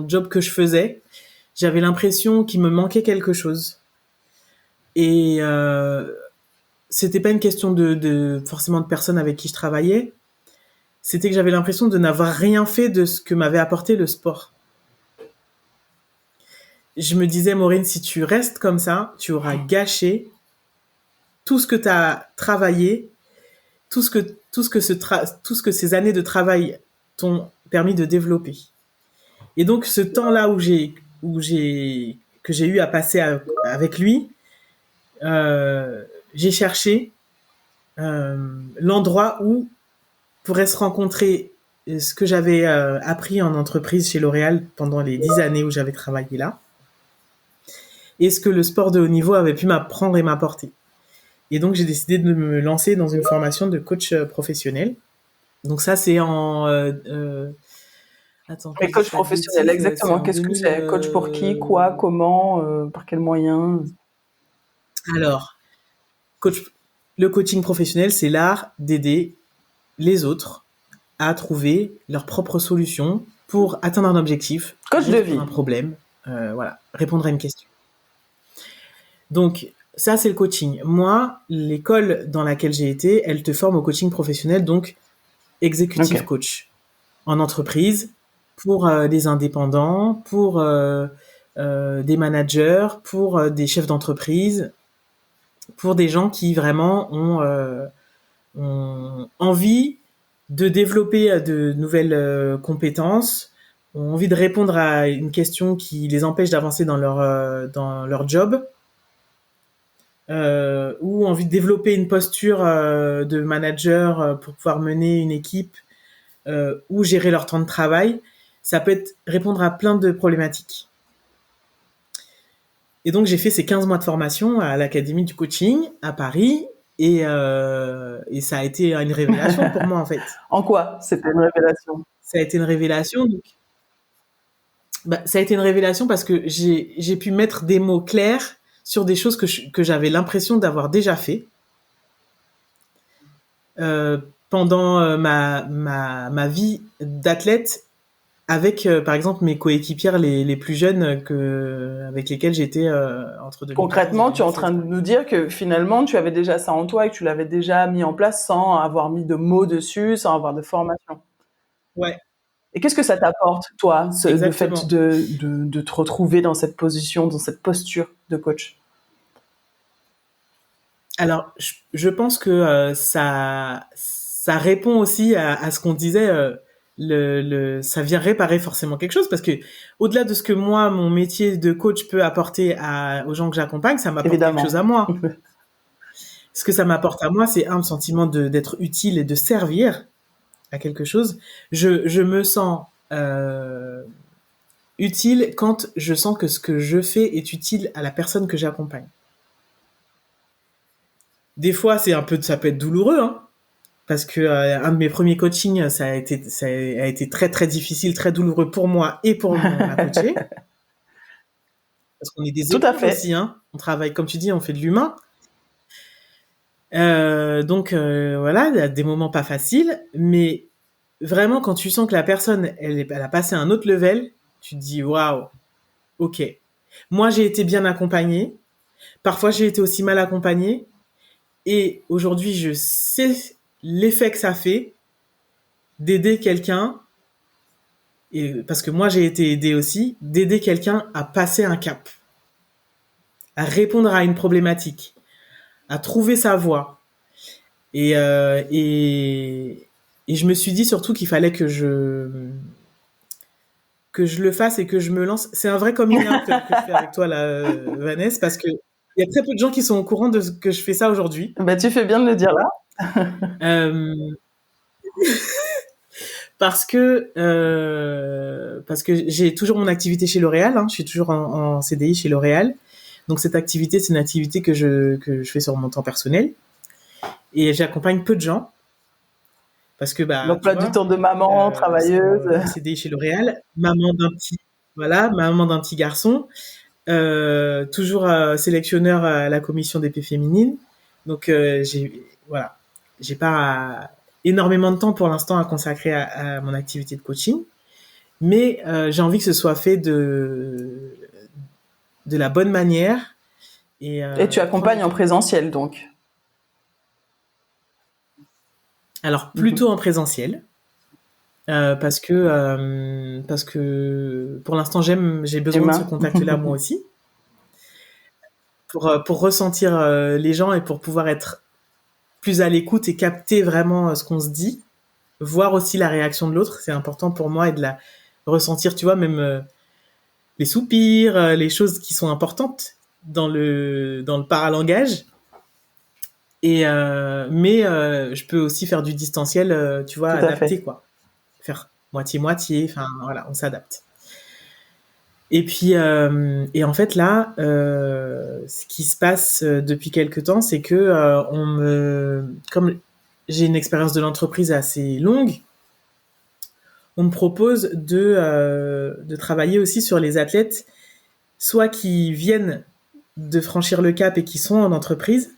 job que je faisais. J'avais l'impression qu'il me manquait quelque chose. Et c'était pas une question forcément de personnes avec qui je travaillais. C'était que j'avais l'impression de n'avoir rien fait de ce que m'avait apporté le sport. Je me disais, Maureen, si tu restes comme ça, tu auras gâché tout ce que tu as travaillé, tout ce que ces années de travail t'ont permis de développer. Et donc, ce temps-là que j'ai eu à passer avec lui, j'ai cherché l'endroit où pourrait se rencontrer ce que j'avais appris en entreprise chez L'Oréal pendant les 10 années où j'avais travaillé là, et ce que le sport de haut niveau avait pu m'apprendre et m'apporter. Et donc, j'ai décidé de me lancer dans une formation de coach professionnel. Donc ça, c'est en... attends, que Mais je coach dise pas de professionnel, bêtises, c'est exactement. en Qu'est-ce que 2000... c'est? Coach pour qui? Quoi? Comment? Par quels moyens? Alors, coach, le coaching professionnel, c'est l'art d'aider les autres à trouver leurs propres solutions pour atteindre un objectif, Coach de résoudre vie. un problème, voilà, répondre à une question. Donc, ça, c'est le coaching. Moi, l'école dans laquelle j'ai été, elle te forme au coaching professionnel, donc executive Ok. coach en entreprise, pour des indépendants, pour des managers, pour des chefs d'entreprise, pour des gens qui vraiment ont envie de développer de nouvelles compétences, ont envie de répondre à une question qui les empêche d'avancer dans leur job, ou envie de développer une posture de manager pour pouvoir mener une équipe ou gérer leur temps de travail. Ça peut être répondre à plein de problématiques. Et donc, j'ai fait ces 15 mois de formation à l'Académie du coaching à Paris. Et ça a été une révélation pour moi, en fait. En quoi? C'était une révélation. Ça a été une révélation. Ça a été une révélation parce que j'ai pu mettre des mots clairs sur des choses que j'avais l'impression d'avoir déjà fait. Pendant ma vie d'athlète, avec par exemple mes coéquipières les plus jeunes avec lesquelles j'étais entre 2014 Concrètement, et tu es en 2016. train de nous dire que finalement, tu avais déjà ça en toi et que tu l'avais déjà mis en place sans avoir mis de mots dessus, sans avoir de formation. Ouais, Et qu'est-ce que ça t'apporte, toi, le fait exactement. de te retrouver dans cette position, dans cette posture de coach? Alors, je pense que ça répond aussi à ce qu'on disait. Ça vient réparer forcément quelque chose parce que au-delà de ce que moi, mon métier de coach peut apporter aux gens que j'accompagne, ça m'apporte Évidemment. quelque chose à moi. Ce que ça m'apporte à moi, c'est un sentiment d'être utile et de servir à quelque chose. Je me sens utile quand je sens que ce que je fais est utile à la personne que j'accompagne. Des fois, ça peut être douloureux, hein. parce que un de mes premiers coachings, ça a été très très difficile, très douloureux pour moi et pour ma coachée, parce qu'on est des Tout à éponges fait. aussi, hein. On travaille, comme tu dis, on fait de l'humain. Donc voilà, il y a des moments pas faciles, mais vraiment quand tu sens que la personne, elle a passé un autre level, tu te dis waouh, ok. Moi, j'ai été bien accompagnée. Parfois, j'ai été aussi mal accompagnée. Et aujourd'hui, je sais l'effet que ça fait d'aider quelqu'un, et parce que moi, j'ai été aidée aussi, d'aider quelqu'un à passer un cap, à répondre à une problématique, à trouver sa voie. Et, euh, et, et je me suis dit surtout qu'il fallait que je le fasse et que je me lance. C'est un vrai coming out que je fais avec toi, là, Vanessa, parce que il y a très peu de gens qui sont au courant de ce que je fais ça aujourd'hui. Bah, tu fais bien de le dire là. Euh, parce que j'ai toujours mon activité chez L'Oréal, hein, je suis toujours en CDI chez L'Oréal. Donc cette activité, c'est une activité que je fais sur mon temps personnel et j'accompagne peu de gens parce que bah tu L'emploi du vois, temps de maman, travailleuse. en CDI chez L'Oréal, maman d'un petit garçon, toujours sélectionneur à la commission d'épée féminine. Donc j'ai pas énormément de temps pour l'instant à consacrer à mon activité de coaching, mais j'ai envie que ce soit fait de la bonne manière et Et tu prendre du accompagnes en temps. présentiel, donc. Alors Mhm. plutôt en présentiel. Parce que pour l'instant j'ai besoin de ce Humain. contact-là moi aussi pour ressentir les gens et pour pouvoir être plus à l'écoute et capter vraiment ce qu'on se dit, voir aussi la réaction de l'autre, c'est important pour moi et de la ressentir, tu vois, même les soupirs, les choses qui sont importantes dans le paralangage. Mais je peux aussi faire du distanciel, tu vois, Tout à fait. adapté quoi, faire moitié moitié, enfin voilà, on s'adapte. Et en fait là, ce qui se passe depuis quelque temps, c'est que comme j'ai une expérience de l'entreprise assez longue, on me propose de travailler aussi sur les athlètes, soit qui viennent de franchir le cap et qui sont en entreprise,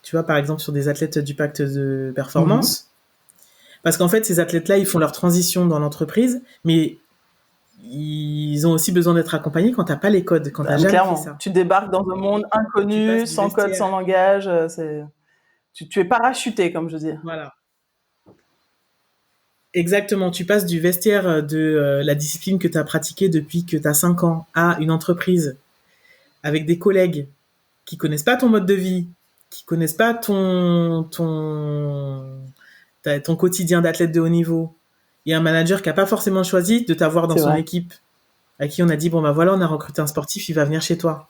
tu vois, par exemple sur des athlètes du pacte de Mhm. performance, parce qu'en fait ces athlètes-là, ils font leur transition dans l'entreprise, mais ils ont aussi besoin d'être accompagnés quand t'as pas les codes, quand Ah, t'as mais jamais fait clairement, ça. tu débarques dans un monde Tu inconnu, passes du sans code, vestiaire, sans langage. Tu es parachuté, comme je dis. voilà. Exactement, tu passes du vestiaire de la discipline que tu as pratiquée depuis que tu as 5 ans à une entreprise avec des collègues qui connaissent pas ton mode de vie, qui connaissent pas ton quotidien d'athlète de haut niveau. Il y a un manager qui a pas forcément choisi de t'avoir dans C'est son vrai. équipe, à qui on a dit bon bah voilà, on a recruté un sportif, il va venir chez toi.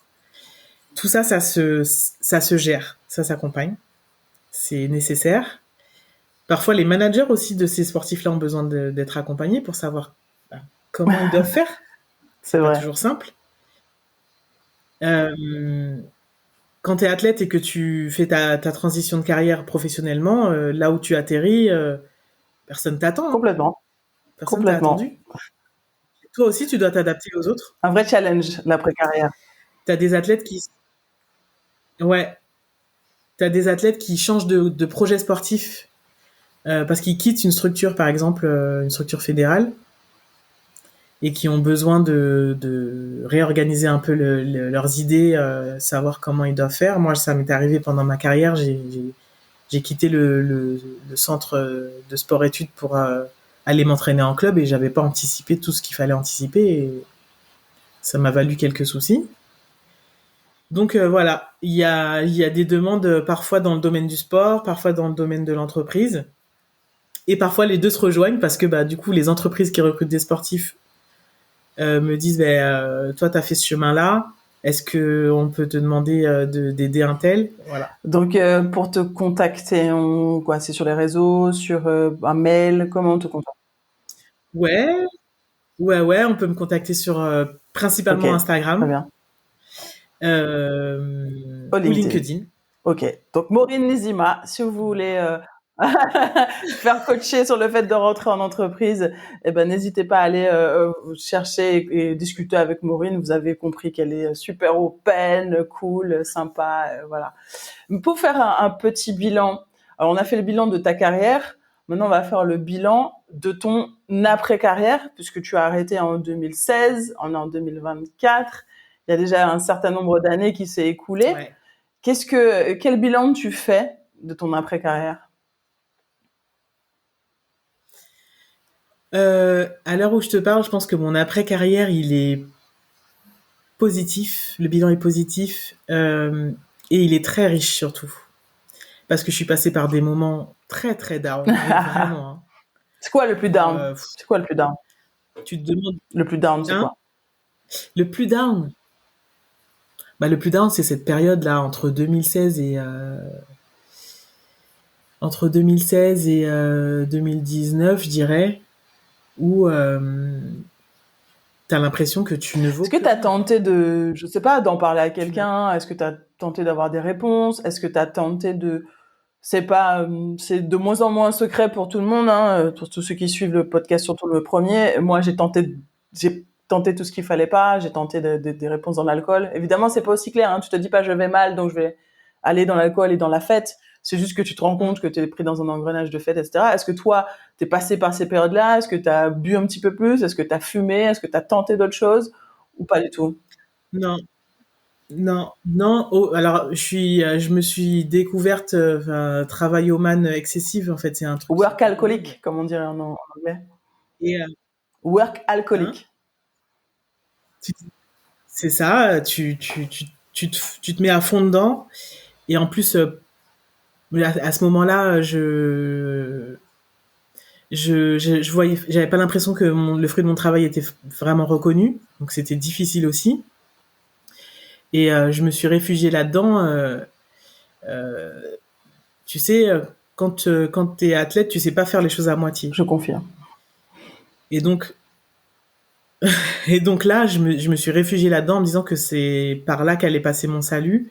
Tout ça, ça se gère, ça s'accompagne, c'est nécessaire. Parfois, les managers aussi de ces sportifs-là ont besoin d'être accompagnés pour savoir bah, comment ils doivent faire. C'est C'est pas vrai. toujours simple. Euh, Quand tu es athlète et que tu fais ta transition de carrière professionnellement, là où tu atterris, personne t'attend, hein. Complètement. Personne t'a Complètement. attendu. Toi aussi, tu dois t'adapter aux autres. Un vrai challenge, l'après-carrière. Tu as des athlètes ouais, t'as des athlètes qui changent de projet sportif parce qu'ils quittent une structure, par exemple, une structure fédérale, et qui ont besoin de réorganiser un peu leurs idées, savoir comment ils doivent faire. Moi, ça m'est arrivé pendant ma carrière. J'ai quitté le centre de sport-études pour aller m'entraîner en club et j'avais pas anticipé tout ce qu'il fallait anticiper et ça m'a valu quelques soucis. Donc voilà, il y a des demandes parfois dans le domaine du sport, parfois dans le domaine de l'entreprise. Et parfois les deux se rejoignent parce que bah, du coup les entreprises qui recrutent des sportifs me disent toi tu as fait ce chemin-là, est-ce que on peut te demander d'aider un tel, voilà. Donc, pour te contacter, quoi, c'est sur les réseaux, sur un mail, comment on te contacte? Ouais, ouais, on peut me contacter sur Ok, principalement très Instagram bien. Au ou LinkedIn. LinkedIn. Ok. Donc, Maureen Nizima, si vous voulez faire coacher sur le fait de rentrer en entreprise, eh ben n'hésitez pas à aller chercher et discuter avec Maureen. Vous avez compris qu'elle est super open, cool, sympa, voilà. Pour faire un petit bilan, alors on a fait le bilan de ta carrière. Maintenant, on va faire le bilan de ton après-carrière, puisque tu as arrêté en 2016, on est en 2024. Il y a déjà un certain nombre d'années qui s'est écoulé. Ouais. Quel bilan tu fais de ton après-carrière? À l'heure où je te parle, je pense que mon après-carrière, il est positif. Le bilan est positif. Et il est très riche surtout. Parce que je suis passée par des moments très, très down. Vraiment. Hein. C'est quoi le plus down? C'est quoi le plus down? Tu te demandes... Le plus down, c'est Hein? quoi? Le plus down? Bah, le plus down, c'est cette période-là, entre 2016 et... Entre 2016 et 2019, je dirais, où t'as l'impression que tu ne vaux Est-ce que t'as tenté de, je sais pas, d'en parler à quelqu'un? Est-ce que t'as tenté d'avoir des réponses? Est-ce que t'as tenté de, c'est pas, c'est de moins en moins secret pour tout le monde, hein, pour tous ceux qui suivent le podcast, surtout le premier. Moi, j'ai tenté tout ce qu'il fallait pas. J'ai tenté des réponses dans l'alcool. Évidemment, c'est pas aussi clair, hein. Tu te dis pas, je vais mal, donc je vais aller dans l'alcool et dans la fête. C'est juste que tu te rends compte que t'es pris dans un engrenage de fête, etc. Est-ce que toi, t'es passé par ces périodes-là? Est-ce que t'as bu un petit peu plus? Est-ce que t'as fumé? Est-ce que t'as tenté d'autres choses? Ou pas du tout? Non, non, non. Oh, alors, je me suis découverte travaillomane excessive. En fait, c'est un truc. Work alcoolique, comme on dirait en anglais. Et Work hein, alcoolique. tu- c'est ça. Tu te mets à fond dedans. Et en plus, à ce moment-là, je voyais, j'avais pas l'impression que le fruit de mon travail était vraiment reconnu. Donc, c'était difficile aussi. Et je me suis réfugiée là-dedans. Euh, Tu sais, quand t'es athlète, tu sais pas faire les choses à moitié. Je confirme. Et donc, et donc là, je me suis réfugiée là-dedans en me disant que c'est par là qu'allait passer mon salut.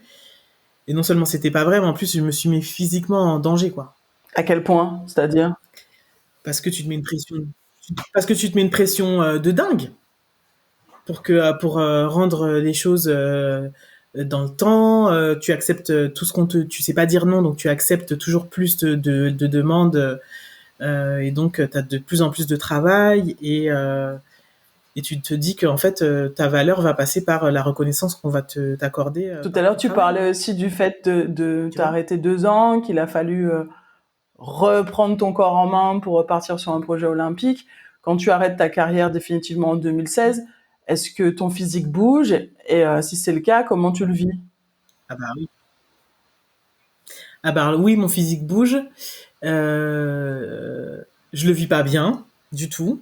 Et non seulement c'était pas vrai, mais en plus, je me suis mis physiquement en danger, quoi. À quel point? C'est-à-dire? Parce que tu te mets une pression, parce que tu te mets une pression de dingue pour rendre les choses dans le temps. Tu acceptes tout ce tu sais pas dire non, donc tu acceptes toujours plus de demandes. Et donc, tu as de plus en plus de travail et tu te dis qu'en fait, ta valeur va passer par la reconnaissance qu'on va t'accorder. Tout à l'heure, tu parlais aussi du fait de Tu vois. t'arrêter 2 ans, qu'il a fallu reprendre ton corps en main pour repartir sur un projet olympique. Quand tu arrêtes ta carrière définitivement en 2016, est-ce que ton physique bouge? Et si c'est le cas, comment tu le vis? Ah bah oui. Ah bah oui, mon physique bouge. Je le vis pas bien du tout.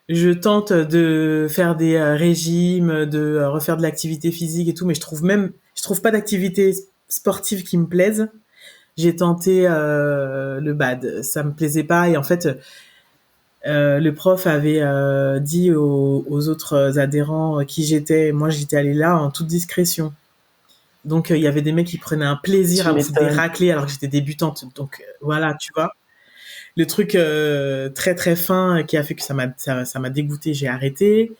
Je tente de faire des régimes, de refaire de l'activité physique et tout, mais je trouve pas d'activité sportive qui me plaise. J'ai tenté le bad, ça me plaisait pas et en fait le prof avait dit aux autres adhérents qui j'étais, moi j'étais allée là en toute discrétion. Donc il y avait des mecs qui prenaient un plaisir Tu à me foutre des m'étonnes. raclées alors que j'étais débutante. Donc voilà, tu vois. Le truc très très fin qui a fait que ça m'a dégoûté, j'ai arrêté.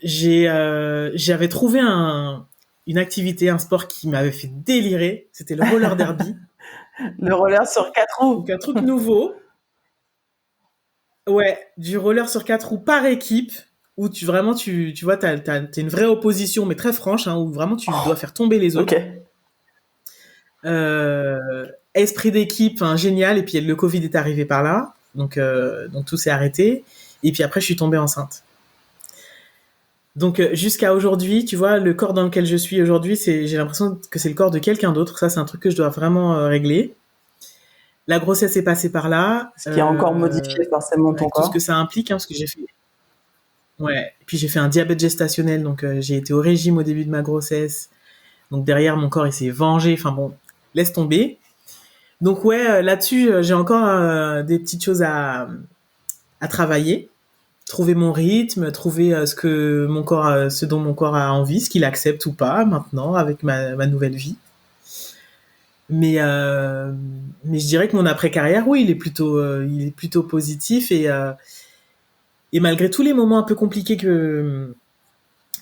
J'avais trouvé une activité, un sport qui m'avait fait délirer. C'était le roller derby. Le roller sur 4 roues. Donc un truc nouveau. Ouais, du roller sur 4 roues par équipe, où tu vois, t'as une vraie opposition, mais très franche, hein, où vraiment tu dois faire tomber les autres. Ok. Esprit d'équipe, hein, génial. Et puis le Covid est arrivé par là, donc tout s'est arrêté. Et puis après, je suis tombée enceinte. Donc jusqu'à aujourd'hui, tu vois, le corps dans lequel je suis aujourd'hui, j'ai l'impression que c'est le corps de quelqu'un d'autre. Ça, c'est un truc que je dois vraiment régler. La grossesse est passée par là. Ce qui a encore modifié forcément ton Avec tout ce que corps. ça implique, hein, parce que j'ai fait. Ouais. Et puis j'ai fait un diabète gestationnel, donc j'ai été au régime au début de ma grossesse. Donc derrière, mon corps il s'est vengé. Enfin bon, laisse tomber. Donc ouais, là-dessus, j'ai encore des petites choses à travailler. Trouver mon rythme, trouver ce dont mon corps a envie, ce qu'il accepte ou pas maintenant avec ma nouvelle vie. Mais mais je dirais que mon après-carrière, oui, il est plutôt positif et malgré tous les moments un peu compliqués que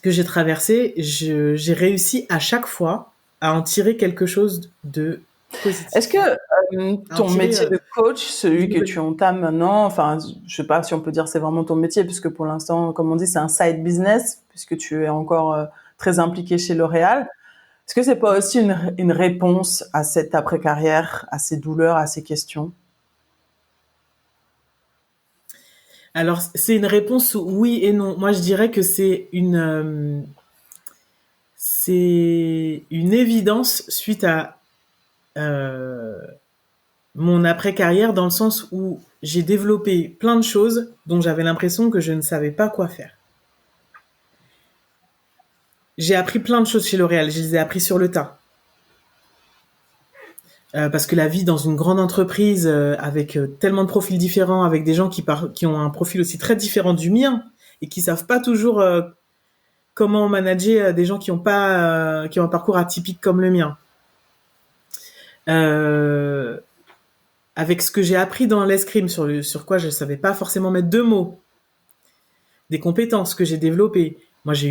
j'ai traversés, j'ai réussi à chaque fois à en tirer quelque chose de Est-ce positif. que À en ton tirer métier de coach, celui une que nouvelle. tu entames maintenant, enfin, je sais pas si on peut dire c'est vraiment ton métier, puisque pour l'instant, comme on dit, c'est un side business, puisque tu es encore très impliqué chez L'Oréal. Est-ce que c'est pas aussi une réponse à cette après-carrière, à ces douleurs, à ces questions? Alors, c'est une réponse oui et non. Moi, je dirais que c'est une évidence suite à euh, mon après-carrière dans le sens où j'ai développé plein de choses dont j'avais l'impression que je ne savais pas quoi faire. J'ai appris plein de choses chez L'Oréal, je les ai appris sur le tas. Parce que la vie dans une grande entreprise avec tellement de profils différents, avec des gens qui ont un profil aussi très différent du mien et qui savent pas toujours comment manager des gens qui ont un parcours atypique comme le mien. Euh, Avec ce que j'ai appris dans l'escrime sur quoi je savais pas forcément mettre deux mots, des compétences que j'ai développées. Moi, j'ai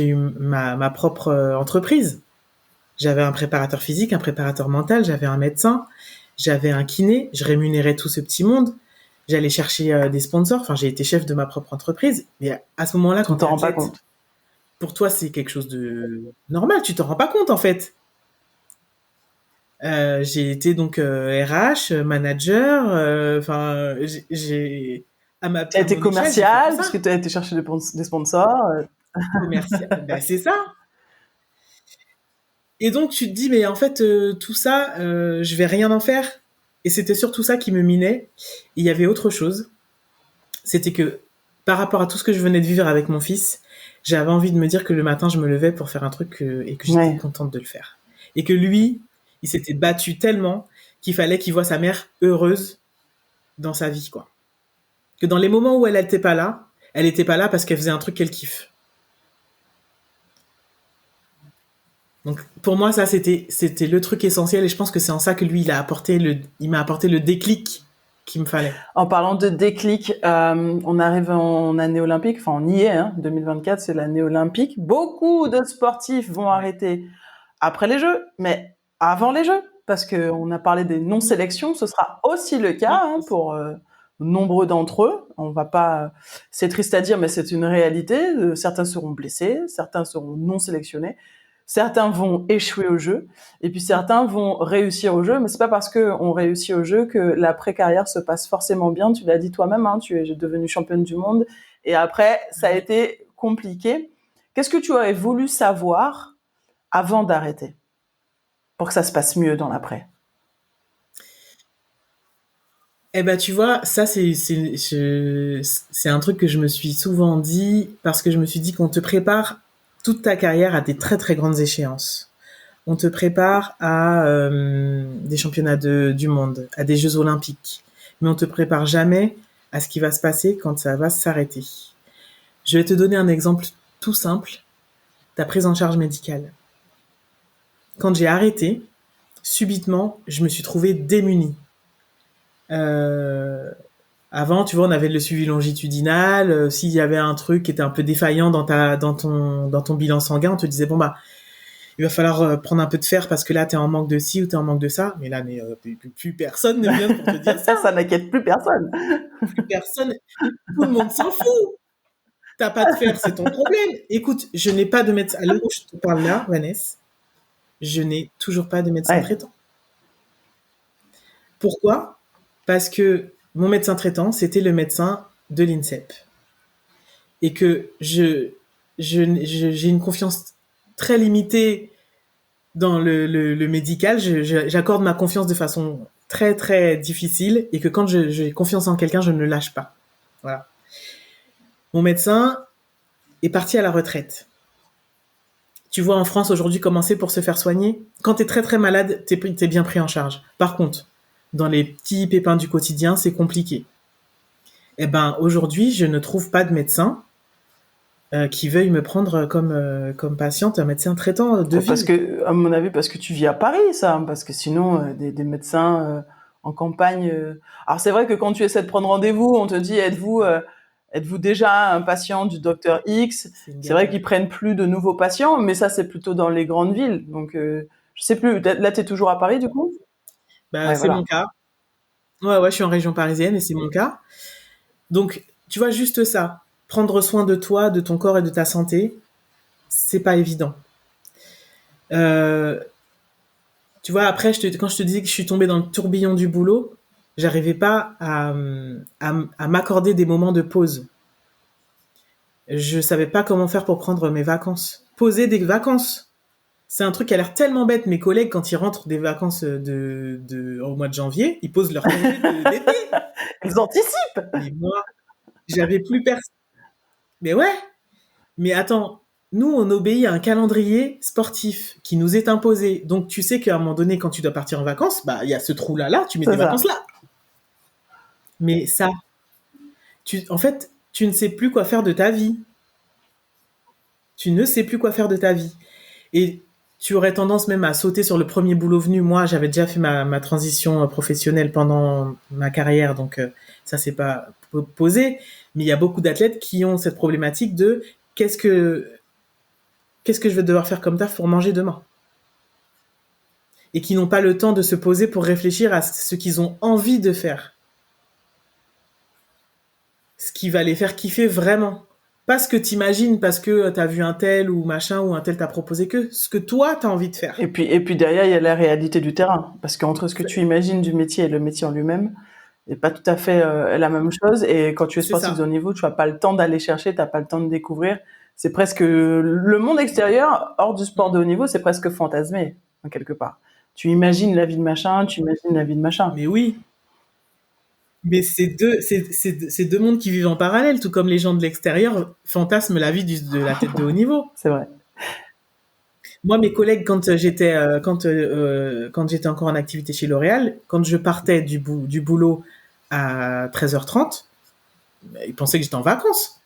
eu ma propre entreprise. J'avais un préparateur physique, un préparateur mental, j'avais un médecin, j'avais un kiné, je rémunérais tout ce petit monde. J'allais chercher des sponsors. Enfin, j'ai été chef de ma propre entreprise. Mais à ce moment-là, Tu quand ne t'es t'en rends pas athlète, compte. pour toi, c'est quelque chose de normal. Tu t'en rends pas compte, en fait. J'ai été donc RH, manager. Enfin, Tu as à été mon échelle, j'ai fait tout commercial, parce ça. que tu as été chercher des sponsors. Commercial, ben c'est ça. Et donc tu te dis, mais en fait, tout ça, je vais rien en faire. Et c'était surtout ça qui me minait. Il y avait autre chose. C'était que par rapport à tout ce que je venais de vivre avec mon fils, j'avais envie de me dire que le matin, je me levais pour faire un truc et que j'étais Ouais. contente de le faire. Et que lui, il s'était battu tellement qu'il fallait qu'il voit sa mère heureuse dans sa vie, quoi. Que dans les moments où elle était pas là parce qu'elle faisait un truc qu'elle kiffe. Donc pour moi ça c'était le truc essentiel et je pense que c'est en ça que lui il m'a apporté le déclic qu'il me fallait. En parlant de déclic, on arrive en année olympique, enfin on y est, hein, 2024 c'est l'année olympique. Beaucoup de sportifs vont Ouais. arrêter après les Jeux, mais avant les Jeux, parce qu'on a parlé des non-sélections, ce sera aussi le cas Oui. hein, pour nombreux d'entre eux. On va pas, c'est triste à dire, mais c'est une réalité. Certains seront blessés, certains seront non sélectionnés, certains vont échouer au jeu, et puis certains vont réussir au jeu. Mais c'est pas parce que on réussit au jeu que l'après-carrière se passe forcément bien. Tu l'as dit toi-même, hein, tu es devenue championne du monde, et après ça a Ouais. été compliqué. Qu'est-ce que tu aurais voulu savoir avant d'arrêter pour que ça se passe mieux dans l'après? Eh ben tu vois, ça c'est un truc que je me suis souvent dit parce que je me suis dit qu'on te prépare toute ta carrière à des très très grandes échéances. On te prépare à des championnats du monde, à des Jeux olympiques, mais on te prépare jamais à ce qui va se passer quand ça va s'arrêter. Je vais te donner un exemple tout simple, ta prise en charge médicale. Quand j'ai arrêté, subitement, je me suis trouvée démunie. Euh, Avant, tu vois, on avait le suivi longitudinal. S'il y avait un truc qui était un peu défaillant dans ton bilan sanguin, on te disait bon bah, il va falloir prendre un peu de fer parce que là t'es en manque de ci ou t'es en manque de ça. Mais là, plus personne ne vient pour te dire ça. Ça n'inquiète plus personne. Plus personne, tout le monde s'en fout. T'as pas de fer, c'est ton problème. Écoute, je n'ai pas de médecin. À l'heure où je te parle là, Vanessa, je n'ai toujours pas de médecin Ouais. traitant. Pourquoi? Parce que mon médecin traitant, c'était le médecin de l'INSEP. Et que j'ai une confiance très limitée dans le médical. J'accorde ma confiance de façon très, très difficile. Et que quand j'ai confiance en quelqu'un, je ne le lâche pas. Voilà. Mon médecin est parti à la retraite. Tu vois en France aujourd'hui comment c'est pour se faire soigner. Quand t'es très très malade, t'es bien pris en charge. Par contre, dans les petits pépins du quotidien, c'est compliqué. Eh ben aujourd'hui, je ne trouve pas de médecin qui veuille me prendre comme patiente, un médecin traitant de ville. Parce que, à mon avis, parce que tu vis à Paris, ça. Parce que sinon, des médecins en campagne. Alors c'est vrai que quand tu essaies de prendre rendez-vous, on te dit êtes-vous déjà un patient du docteur X? C'est vrai qu'ils prennent plus de nouveaux patients, mais ça c'est plutôt dans les grandes villes. Donc je sais plus. Là, t'es toujours à Paris du coup? Bah, Ouais, c'est voilà. mon cas. Ouais, je suis en région parisienne et c'est mon cas. Donc, tu vois, juste ça. Prendre soin de toi, de ton corps et de ta santé, c'est pas évident. Euh, Tu vois, après, quand je te disais que je suis tombée dans le tourbillon du boulot, j'arrivais pas à m'accorder des moments de pause. Je savais pas comment faire pour prendre mes vacances. Poser des vacances. C'est un truc qui a l'air tellement bête. Mes collègues, quand ils rentrent des vacances au mois de janvier, ils posent leur congé d'été. Ils anticipent. Mais moi, j'avais plus personne. Mais ouais. Mais attends, nous, on obéit à un calendrier sportif qui nous est imposé. Donc, tu sais qu'à un moment donné, quand tu dois partir en vacances, bah, il y a ce trou-là, tu mets C'est des ça. vacances là. Mais ça, en fait, tu ne sais plus quoi faire de ta vie. Tu ne sais plus quoi faire de ta vie. Et tu aurais tendance même à sauter sur le premier boulot venu. Moi, j'avais déjà fait ma transition professionnelle pendant ma carrière, donc ça s'est pas posé. Mais il y a beaucoup d'athlètes qui ont cette problématique de qu'est-ce que qu'est-ce que je vais devoir faire comme taf pour manger demain, et qui n'ont pas le temps de se poser pour réfléchir à ce qu'ils ont envie de faire, ce qui va les faire kiffer vraiment. Pas ce que t'imagines parce que t'as vu un tel ou machin ou un tel t'a proposé, que ce que toi t'as envie de faire. Et puis derrière, il y a la réalité du terrain. Parce qu'entre ce que tu imagines du métier et le métier en lui-même, c'est pas tout à fait la même chose. Et quand tu es C'est sportif de ça. haut niveau, tu n'as pas le temps d'aller chercher, tu n'as pas le temps de découvrir. C'est presque le monde extérieur, hors du sport de haut niveau, c'est presque fantasmé, en quelque part. Tu imagines la vie de machin, tu imagines la vie de machin. Mais oui. Mais c'est deux mondes qui vivent en parallèle, tout comme les gens de l'extérieur fantasment la vie de la tête de haut niveau. C'est vrai. Moi, mes collègues, quand j'étais encore en activité chez L'Oréal, quand je partais du boulot à 13h30, ils pensaient que j'étais en vacances.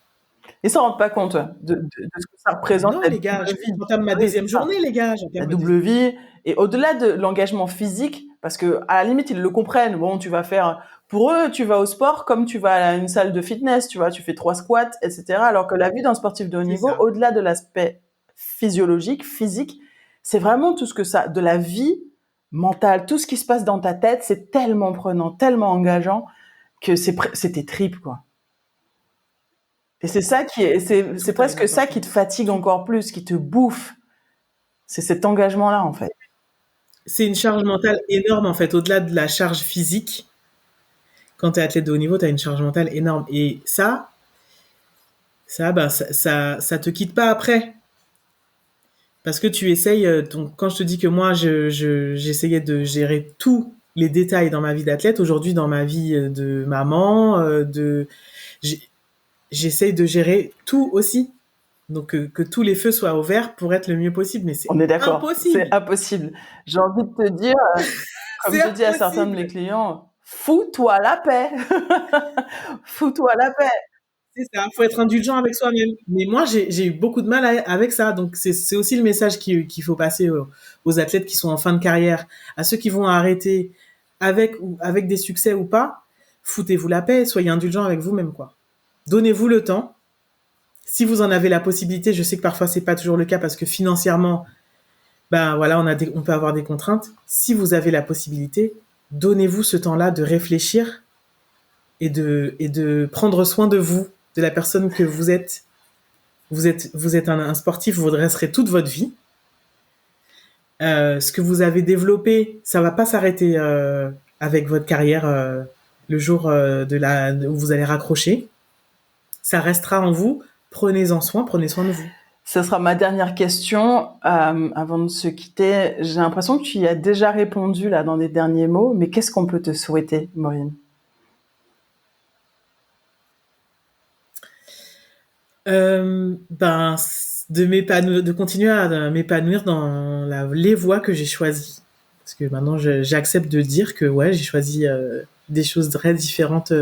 Et ça ne rend pas compte de ce que ça Mais représente, non, la les gars, double vie. j'entame ma Oui, deuxième c'est ça. journée, les gars. La double vie, et au-delà de l'engagement physique, parce que à la limite ils le comprennent. Bon, tu vas faire, pour eux, tu vas au sport comme tu vas à une salle de fitness, tu vois, tu fais 3 squats, etc. Alors que la vie d'un sportif de haut C'est niveau, ça. au-delà de l'aspect physiologique, physique, c'est vraiment tout ce que ça, de la vie mentale, tout ce qui se passe dans ta tête, c'est tellement prenant, tellement engageant que c'est tes tripes, quoi. Et c'est ça c'est Tout a une presque ça qui te importance. fatigue Tout. encore plus, qui te bouffe. C'est cet engagement-là, en fait. C'est une charge mentale énorme, en fait, au-delà de la charge physique. Quand tu es athlète de haut niveau, tu as une charge mentale énorme. Et ça te quitte pas après. Parce que tu essayes, donc quand je te dis que moi, j'essayais de gérer tous les détails dans ma vie d'athlète, aujourd'hui, dans ma vie de maman, j'ai- j'essaye de gérer tout aussi. Donc, que tous les feux soient ouverts pour être le mieux possible. Mais c'est On est d'accord, c'est impossible. impossible. J'ai envie de te dire, comme C'est je dis à certains de impossible. mes clients, fous-toi la paix. Fous-toi la paix. C'est ça, faut être indulgent avec soi-même. Mais moi, j'ai eu beaucoup de mal avec ça. Donc, c'est aussi le message qu'il faut passer aux athlètes qui sont en fin de carrière, à ceux qui vont arrêter avec des succès ou pas. Foutez-vous la paix, soyez indulgent avec vous-même, quoi. Donnez-vous le temps. Si vous en avez la possibilité, je sais que parfois c'est pas toujours le cas parce que financièrement, ben voilà, on peut avoir des contraintes. Si vous avez la possibilité, donnez-vous ce temps-là de réfléchir et de prendre soin de vous, de la personne que vous êtes. Vous êtes un sportif, vous resterez toute votre vie. Ce que vous avez développé, ça va pas s'arrêter avec votre carrière le jour où vous allez raccrocher. Ça restera en vous. Prenez-en soin, prenez soin de vous. Ce sera ma dernière question avant de se quitter. J'ai l'impression que tu y as déjà répondu là dans les derniers mots, mais qu'est-ce qu'on peut te souhaiter, Maureen? Ben, de continuer à m'épanouir dans les voies que j'ai choisies. Parce que maintenant, j'accepte de dire que ouais, j'ai choisi des choses très différentes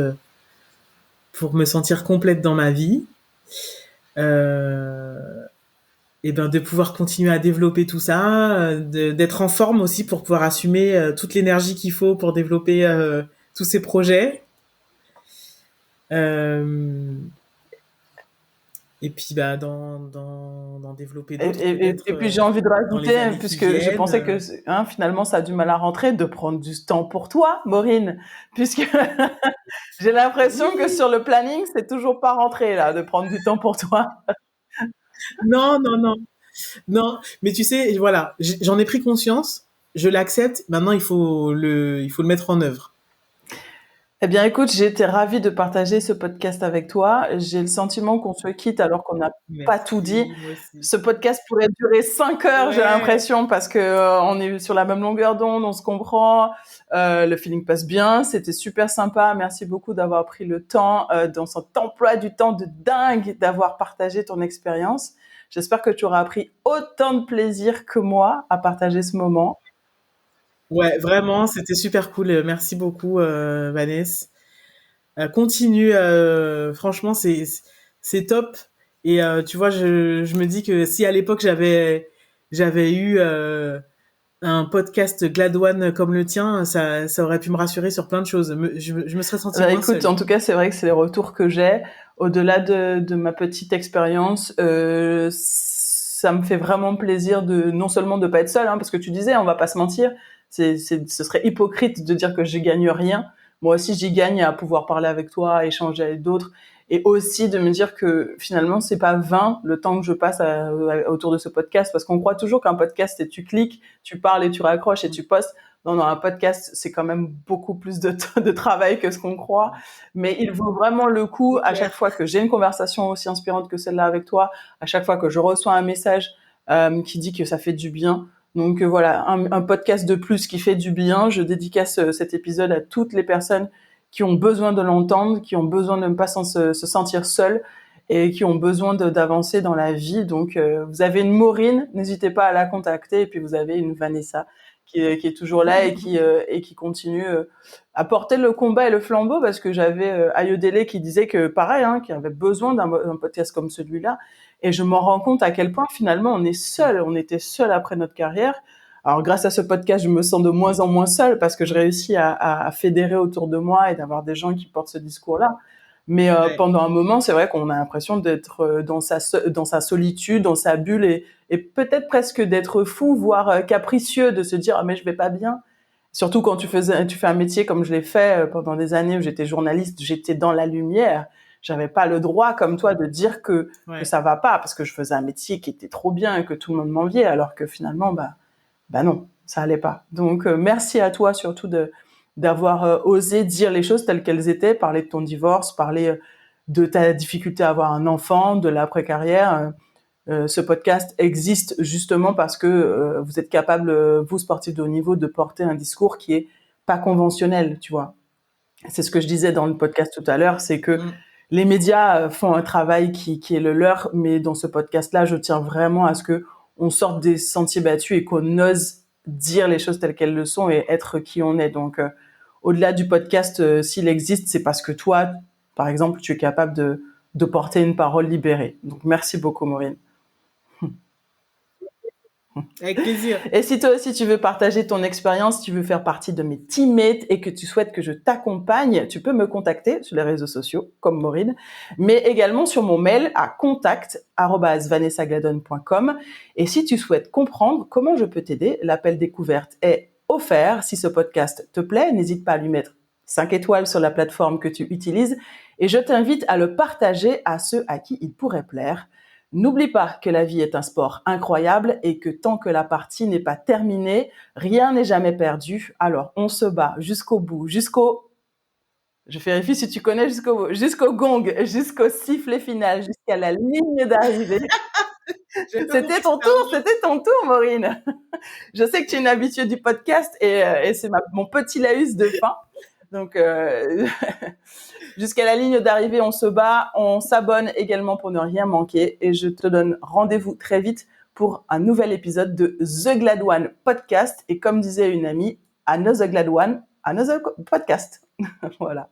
pour me sentir complète dans ma vie. Et ben de pouvoir continuer à développer tout ça, d'être en forme aussi pour pouvoir assumer toute l'énergie qu'il faut pour développer tous ces projets. Euh, et puis bah d'en développer d'autres peut-être Et puis j'ai envie de dans les rajouter, années qui puisque je viennent. pensais que finalement ça a du mal à rentrer, de prendre du temps pour toi, Maureen, puisque j'ai l'impression que Oui, sur le planning, c'est toujours pas rentré là, de prendre du temps pour toi. non, non, non, non. Mais tu sais, voilà, j'en ai pris conscience, je l'accepte. Maintenant, il faut le mettre en œuvre. Eh bien, écoute, j'ai été ravie de partager ce podcast avec toi. J'ai le sentiment qu'on se quitte alors qu'on n'a pas tout dit. Merci, moi aussi. Ce podcast pourrait durer 5 heures, j'ai Ouais. l'impression, parce que on est sur la même longueur d'onde, on se comprend, le feeling passe bien. C'était super sympa. Merci beaucoup d'avoir pris le temps dans cet emploi du temps de dingue d'avoir partagé ton expérience. J'espère que tu auras pris autant de plaisir que moi à partager ce moment. Ouais, vraiment, c'était super cool. Merci beaucoup, Vanessa. Continue, franchement, c'est top. Et tu vois, je me dis que si à l'époque j'avais eu un podcast GLAD-1 comme le tien, ça aurait pu me rassurer sur plein de choses. Je me serais sentie Bah, moins écoute, seule. en tout cas, c'est vrai que c'est les retours que j'ai. Au-delà de ma petite expérience, ça me fait vraiment plaisir de non seulement de pas être seule, hein, parce que tu disais, on va pas se mentir, ce serait hypocrite de dire que j'y gagne rien. Moi aussi, j'y gagne à pouvoir parler avec toi, à échanger avec d'autres, et aussi de me dire que finalement, c'est pas vain le temps que je passe autour de ce podcast, parce qu'on croit toujours qu'un podcast, c'est tu cliques, tu parles et tu raccroches et tu postes. Non, non, un podcast, c'est quand même beaucoup plus de travail que ce qu'on croit. Mais il vaut vraiment le coup C'est à clair. chaque fois que j'ai une conversation aussi inspirante que celle-là avec toi, à chaque fois que je reçois un message qui dit que ça fait du bien. Donc voilà, un podcast de plus qui fait du bien. Je dédicace cet épisode à toutes les personnes qui ont besoin de l'entendre, qui ont besoin de ne pas se sentir seules et qui ont besoin d'avancer dans la vie. Donc vous avez une Maureen, n'hésitez pas à la contacter. Et puis vous avez une Vanessa qui est toujours là et qui continue à porter le combat et le flambeau, parce que j'avais Ayodele qui disait que pareil, hein, qu'il avait besoin d'un podcast comme celui-là, et je m'en rends compte à quel point finalement on était seul après notre carrière. Alors grâce à ce podcast, je me sens de moins en moins seule parce que je réussis à fédérer autour de moi et d'avoir des gens qui portent ce discours-là. Mais Ouais. pendant un moment, c'est vrai qu'on a l'impression d'être dans sa solitude, dans sa bulle, et peut-être presque d'être fou, voire capricieux, de se dire ah mais je vais pas bien. Surtout quand tu fais un métier comme je l'ai fait pendant des années où j'étais journaliste, j'étais dans la lumière. J'avais pas le droit, comme toi, de dire que Ouais. ça va pas parce que je faisais un métier qui était trop bien et que tout le monde m'enviait, alors que finalement, bah non, ça allait pas. Donc merci à toi surtout d'avoir osé dire les choses telles qu'elles étaient, parler de ton divorce, parler de ta difficulté à avoir un enfant, de l'après-carrière. Ce podcast existe justement parce que vous êtes capable, vous sportifs de haut niveau, de porter un discours qui est pas conventionnel, tu vois. C'est ce que je disais dans le podcast tout à l'heure, c'est que Mm. les médias font un travail qui est le leur, mais dans ce podcast-là, je tiens vraiment à ce que on sorte des sentiers battus et qu'on ose dire les choses telles qu'elles le sont et être qui on est. Donc, au-delà du podcast, s'il existe, c'est parce que toi, par exemple, tu es capable de porter une parole libérée. Donc, merci beaucoup, Maureen. Avec plaisir. Et si toi aussi tu veux partager ton expérience, tu veux faire partie de mes teammates et que tu souhaites que je t'accompagne, tu peux me contacter sur les réseaux sociaux comme Maureen, mais également sur mon mail à contact@vanessagladon.com. Et si tu souhaites comprendre comment je peux t'aider, l'appel découverte est offert. Si ce podcast te plaît, n'hésite pas à lui mettre 5 étoiles sur la plateforme que tu utilises et je t'invite à le partager à ceux à qui il pourrait plaire. N'oublie pas que la vie est un sport incroyable et que tant que la partie n'est pas terminée, rien n'est jamais perdu. Alors, on se bat jusqu'au bout, je vérifie si tu connais jusqu'au gong, jusqu'au sifflet final, jusqu'à la ligne d'arrivée. J'avais pas compris que c'était un jeu. C'était ton tour, Maureen. Je sais que tu es une habituée du podcast et c'est mon petit laïus de fin. Donc, jusqu'à la ligne d'arrivée, on se bat, on s'abonne également pour ne rien manquer et je te donne rendez-vous très vite pour un nouvel épisode de The Glad One podcast. Et comme disait une amie, another Glad One, another podcast. Voilà.